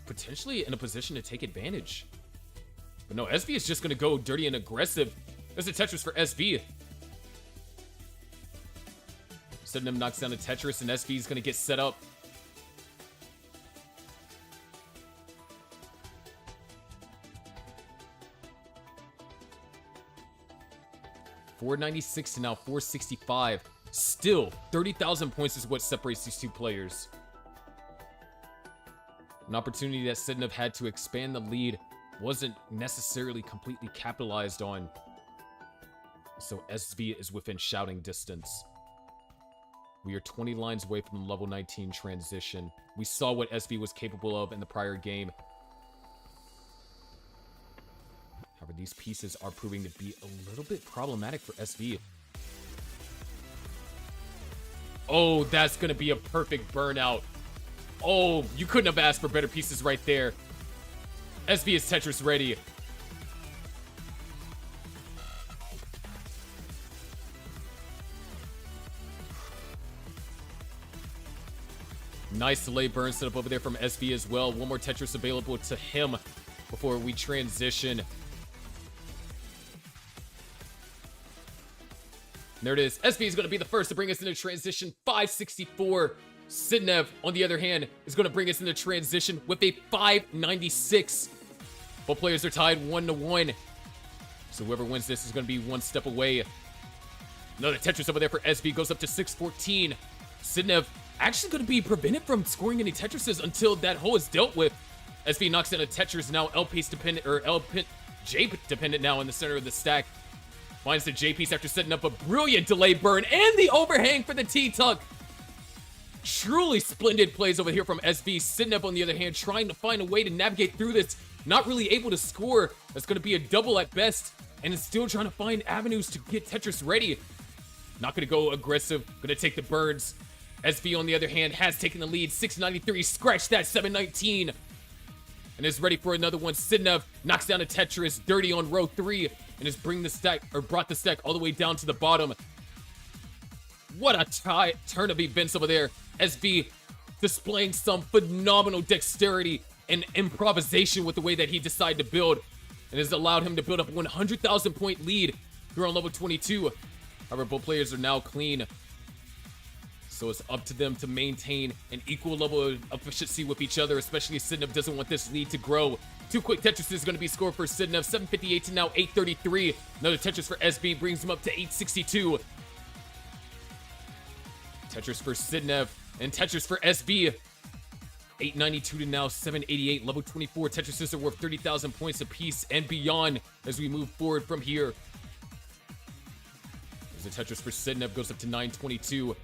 [SPEAKER 1] Potentially in a position to take advantage. But no, SV is just going to go dirty and aggressive. There's a Tetris for SV. Sidnev knocks down a Tetris, and SV is going to get set up. $496 to now $465. Still, 30,000 points is what separates these two players. An opportunity that Sidnev had to expand the lead wasn't necessarily completely capitalized on. So SV is within shouting distance. We are 20 lines away from the level 19 transition. We saw what SV was capable of in the prior game. However, these pieces are proving to be a little bit problematic for SV. Oh, that's going to be a perfect burnout. Oh, you couldn't have asked for better pieces right there. SV is Tetris ready. Nice delay burn set up over there from SV as well. One more Tetris available to him before we transition. There it is. SV is going to be the first to bring us into transition. 564. Sidnev, on the other hand, is going to bring us into transition with a 596. Both players are tied 1-1. So whoever wins this is going to be one step away. Another Tetris over there for SV goes up to 614. Sidnev actually going to be prevented from scoring any Tetrises until that hole is dealt with. SV knocks down a Tetris, now L-piece dependent, or J dependent now in the center of the stack. Finds the J-piece after setting up a brilliant delay burn and the overhang for the T-tuck. Truly splendid plays over here from SV. Sidnev, on the other hand, trying to find a way to navigate through this. Not really able to score. That's going to be a double at best. And is still trying to find avenues to get Tetris ready. Not going to go aggressive. Going to take the burns. SV, on the other hand, has taken the lead. 693. Scratch that. 719. And is ready for another one. Sidnev knocks down a Tetris. Dirty on row 3. And has brought the stack all the way down to the bottom. What a turn of events over there. SV displaying some phenomenal dexterity and improvisation with the way that he decided to build. And has allowed him to build up a 100,000 point lead here on level 22. However, both players are now clean. So it's up to them to maintain an equal level of efficiency with each other, especially as Sidnev doesn't want this lead to grow Two quick Tetrises is going to be scored for Sidnev. 758 to now 833. Another Tetris for SB brings him up to 862. Tetris for Sidnev and Tetris for SB. 892 to now 788. Level 24 Tetrises are worth 30,000 points apiece and beyond as we move forward from here. There's a Tetris for Sidnev, goes up to 922.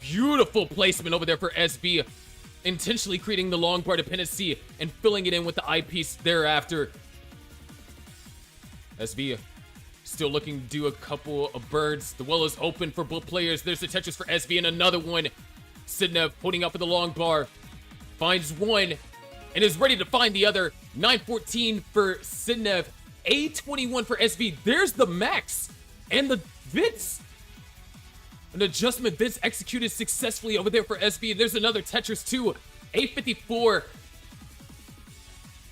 [SPEAKER 1] Beautiful placement over there for SB. Intentionally creating the long bar dependency and filling it in with the eyepiece thereafter. SB still looking to do a couple of birds. The well is open for both players. There's the Tetris for SB and another one. Sidnev holding up for the long bar. Finds one and is ready to find the other. 914 for Sidnev. 821 for SB. There's the max. And the Vince. An adjustment Vince executed successfully over there for SB. There's another Tetris too. 854.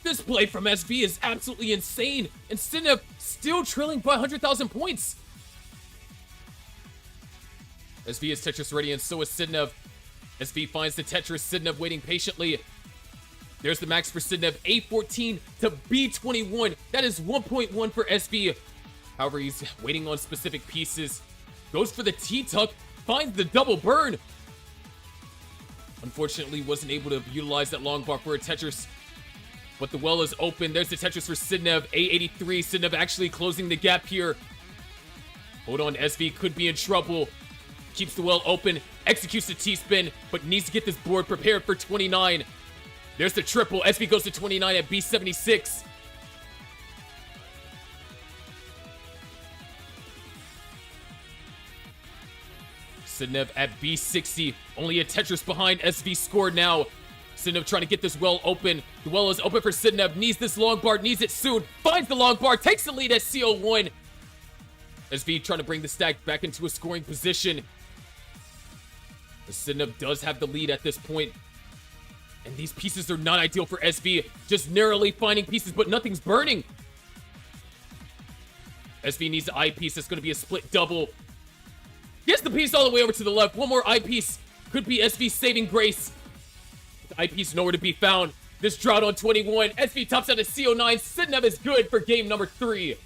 [SPEAKER 1] This play from SB is absolutely insane. And Sidnev still trailing by 100,000 points. SB is Tetris ready and so is Sidnev. SB finds the Tetris. Sidnev waiting patiently. There's the max for Sidnev. 814 to B21. That is 1.1 for SB. However, he's waiting on specific pieces. Goes for the T-tuck. Finds the double burn. Unfortunately, wasn't able to utilize that long bar for a Tetris. But the well is open. There's the Tetris for Sidnev. 883. Sidnev actually closing the gap here. Hold on, SB could be in trouble. Keeps the well open. Executes the T-spin, but needs to get this board prepared for 29. There's the triple. SB goes to 29 at B76. Sidnev at B60. Only a Tetris behind. SV scored now. Sidnev trying to get this well open. The well is open for Sidnev. Needs this long bar. Needs it soon. Finds the long bar. Takes the lead at CO1. SV trying to bring the stack back into a scoring position. The Sidnev does have the lead at this point. And these pieces are not ideal for SV. Just narrowly finding pieces, but nothing's burning. SV needs the eyepiece. That's going to be a split double. Gets the piece all the way over to the left. One more eyepiece. Could be SV saving grace. The eyepiece nowhere to be found. This drought on 21. SV tops out at CO9. Sidnev is good for game number 3.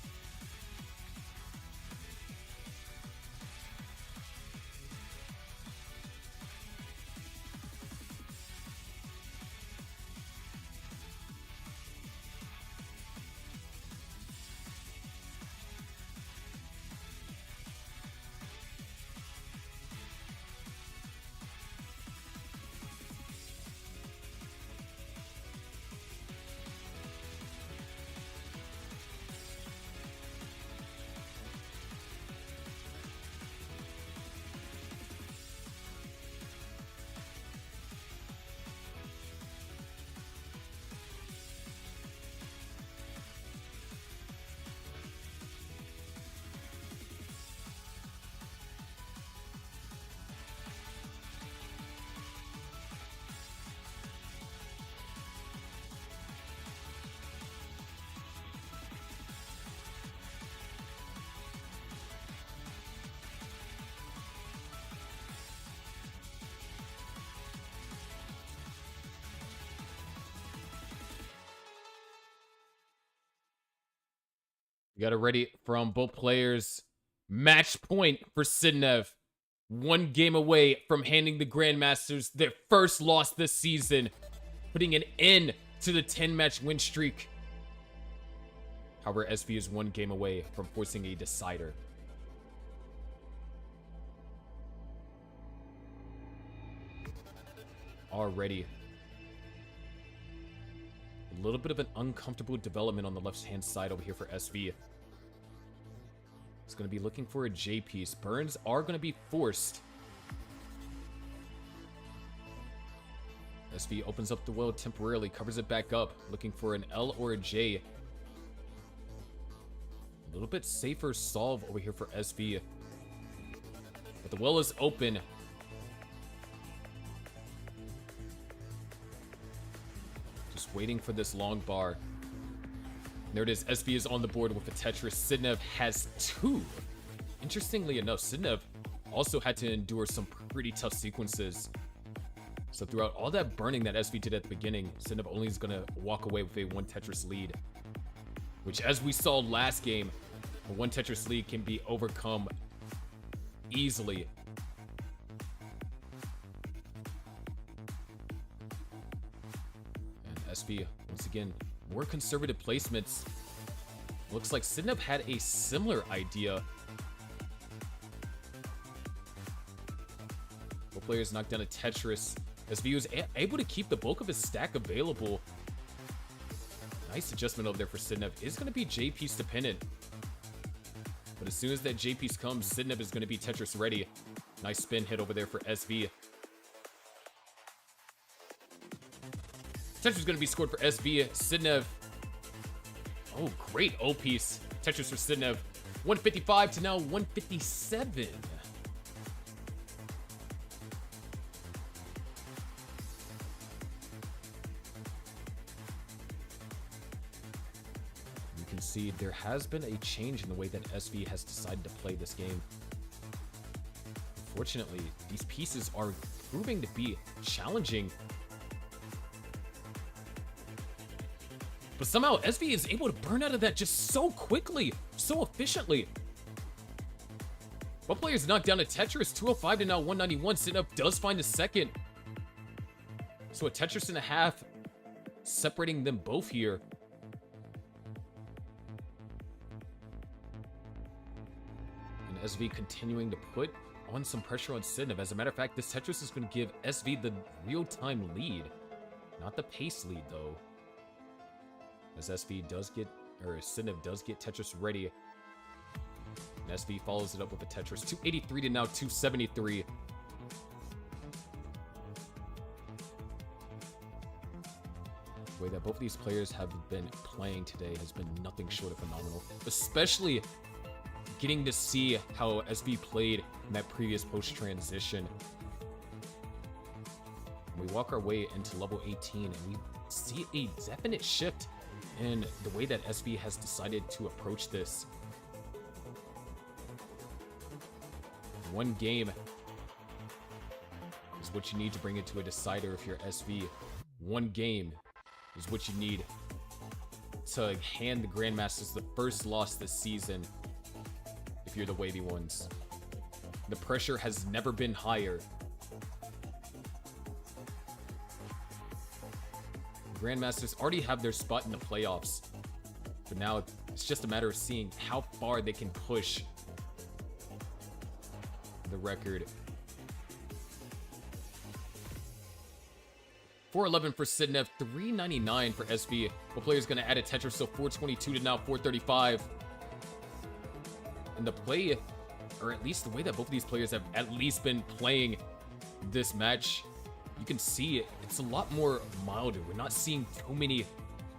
[SPEAKER 1] We got it ready from both players. Match point for Sidnev. 1 game away from handing the Grandmasters their first loss this season, putting an end to the 10-match win streak. However, SV is 1 game away from forcing a decider. Already. A little bit of an uncomfortable development on the left-hand side over here for SV. It's going to be looking for a J piece. Burns are going to be forced. SV opens up the well temporarily, covers it back up, looking for an L or a J. A little bit safer solve over here for SV. But the well is open. Waiting for this long bar. There it is. SV is on the board with the Tetris. Sidnev has 2. Interestingly enough, Sidnev also had to endure some pretty tough sequences. So throughout all that burning that SV did at the beginning, Sidnev only is going to walk away with a 1 Tetris lead. Which, as we saw last game, a 1 Tetris lead can be overcome easily. And SV, once again, more conservative placements. Looks like Sidnev had a similar idea. Both players knocked down a Tetris. SV was able to keep the bulk of his stack available. Nice adjustment over there for Sidnev. It's going to be J-piece dependent. But as soon as that J-piece comes, Sidnev is going to be Tetris ready. Nice spin hit over there for SV. Tetris is going to be scored for SV. Sidnev. Oh, great O-piece. Tetris for Sidnev. 155 to now 157. You can see there has been a change in the way that SV has decided to play this game. Unfortunately, these pieces are proving to be challenging. But somehow SV is able to burn out of that just so quickly, so efficiently. Both players knocked down a Tetris, 205 to now 191. Sidnev does find a second. So a Tetris and a half separating them both here. And SV continuing to put on some pressure on Sidnev. As a matter of fact, this Tetris is going to give SV the real-time lead. Not the pace lead, though. As SV does get, or Sidnev does get Tetris ready. And SV follows it up with a Tetris. 283 to now 273. The way that both of these players have been playing today has been nothing short of phenomenal. Especially getting to see how SV played in that previous post-transition. We walk our way into level 18 and we see a definite shift in the way that SV has decided to approach this. One game is what you need to bring it to a decider if you're SV. One game is what you need to hand the Grandmasters the first loss this season if you're the Wavey ones. The pressure has never been higher. Grandmasters already have their spot in the playoffs. But now it's just a matter of seeing how far they can push the record. 411 for Sidnev, 399 for SV. Both players going to add a Tetris, so 422 to now 435. And the play, or at least the way that both of these players have at least been playing this match, you can see it's a lot more milder. We're not seeing too many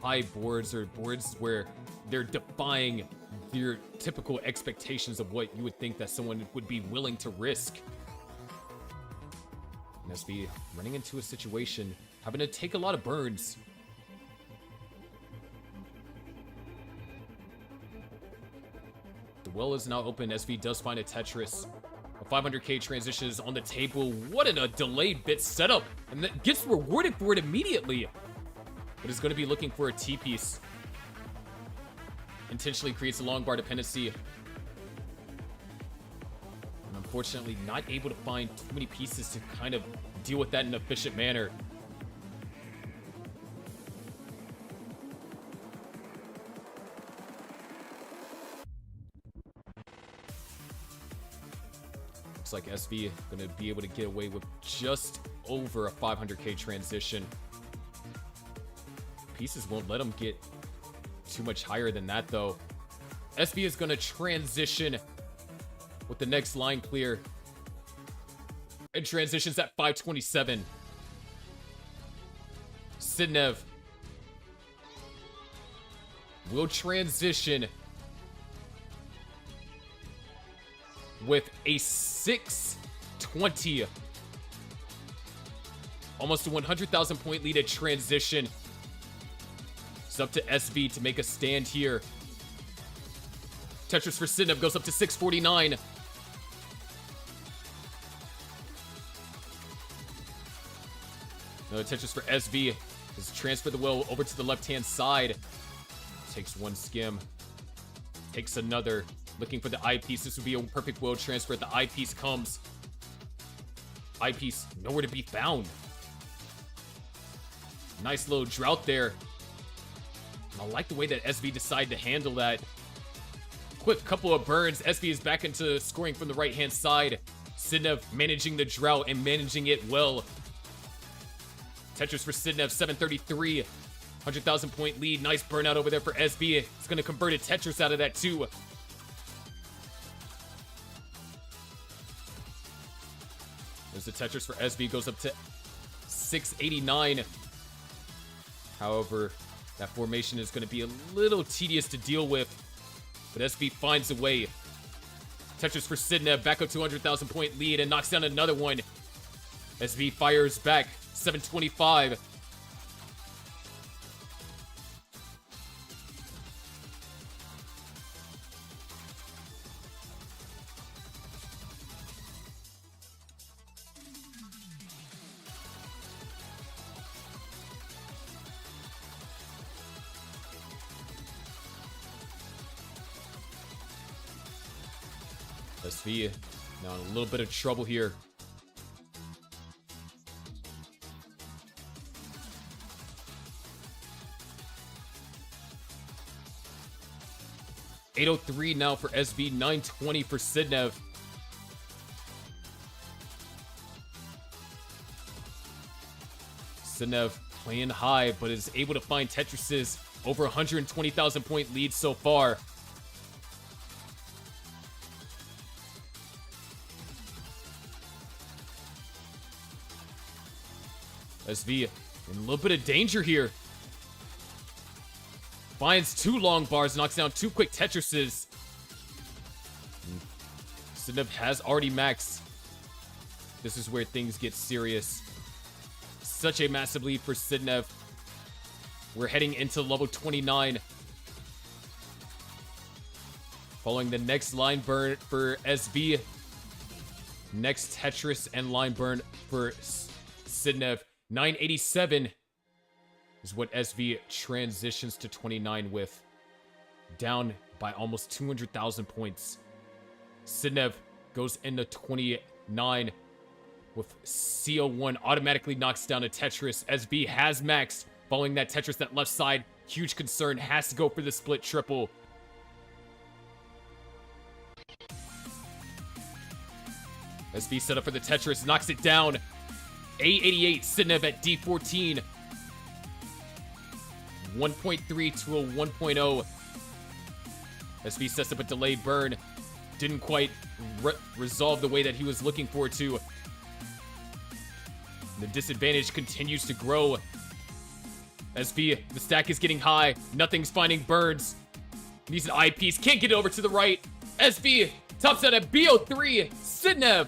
[SPEAKER 1] high boards or boards where they're defying your typical expectations of what you would think that someone would be willing to risk. And SV running into a situation, having to take a lot of burns. The well is now open. SV does find a Tetris. A 500k transition is on the table. What a delayed bit setup. And that gets rewarded for it immediately. But is going to be looking for a T-piece. Intentionally creates a long bar dependency. And unfortunately, not able to find too many pieces to kind of deal with that in an efficient manner. Looks like SV going to be able to get away with just over a 500k transition. Pieces won't let him get too much higher than that, though. SV is going to transition with the next line clear. And transitions at 527. Sidnev will transition with a 620. Almost a 100,000 point lead at transition. It's up to SV to make a stand here. Tetris for Sidnev goes up to 649. Another Tetris for SV. Just transfer the wheel over to the left-hand side. Takes one skim. Takes another. Looking for the eyepiece. This would be a perfect wheel transfer. The eyepiece comes. Eyepiece nowhere to be found. Nice little drought there. And I like the way that SV decided to handle that. Quick couple of burns. SV is back into scoring from the right-hand side. Sidnev managing the drought and managing it well. Tetris for Sidnev, 733. 100,000 point lead. Nice burnout over there for SV. It's going to convert a Tetris out of that too. There's the Tetris for SV. Goes up to 689. However, that formation is going to be a little tedious to deal with. But SV finds a way. Tetris for Sidnev. Back up to 200,000 point lead and knocks down another one. SV fires back. 725. SV now in a little bit of trouble here. $803 now for SV, $920 for Sidnev. Sidnev playing high, but is able to find Tetrises. Over 120,000 point lead so far. SV in a little bit of danger here. Finds two long bars, knocks down two quick Tetrises. Sidnev has already maxed. This is where things get serious. Such a massive lead for Sidnev. We're heading into level 29. Following the next line burn for SV. Next Tetris and line burn for Sidnev. 987 is what SV transitions to 29 with. Down by almost 200,000 points. Sidnev goes into 29 with CO1 automatically knocks down a Tetris. SV has maxed. Following that Tetris, that left side, huge concern, has to go for the split triple. SV set up for the Tetris, knocks it down. A88, Sidnev at D14. 1.3 to a 1.0. SV sets up a delayed burn. Didn't quite resolve the way that he was looking for it to. The disadvantage continues to grow. SV, the stack is getting high. Nothing's finding burns. Needs an eyepiece. Can't get it over to the right. SV tops out at BO3. Sidnev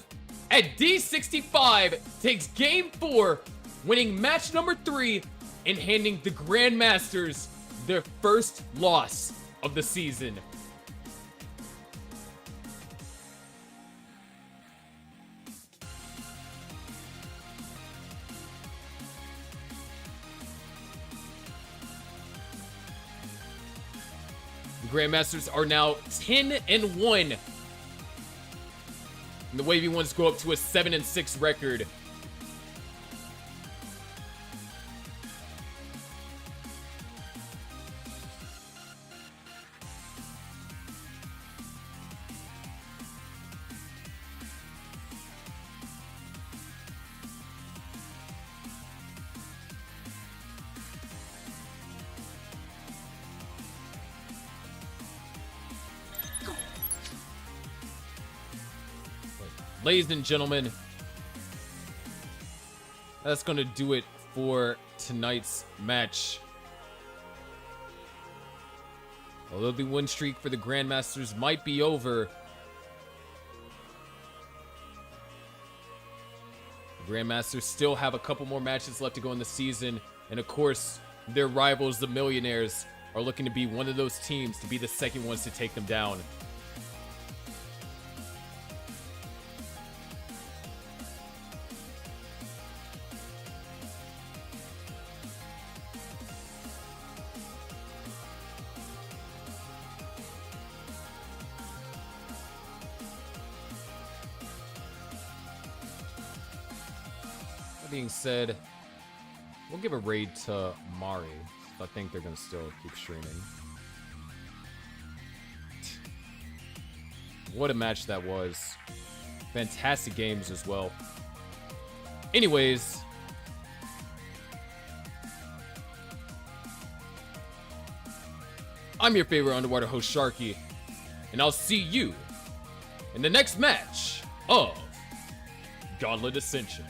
[SPEAKER 1] at D65 takes game 4, winning match number 3 and handing the Grandmasters their first loss of the season. The Grandmasters are now 10-1. And the Wavey ones go up to a 7-6 record. Ladies and gentlemen, that's going to do it for tonight's match. Although the win streak for the Grandmasters might be over, the Grandmasters still have a couple more matches left to go in the season. And of course, their rivals, the Millionaires, are looking to be one of those teams to be the second ones to take them down. That being said, we'll give a raid to Mari. I think they're gonna still keep streaming. What a match that was. Fantastic games as well. Anyways, I'm your favorite underwater host, Sharky, and I'll see you in the next match of Gauntlet Ascension.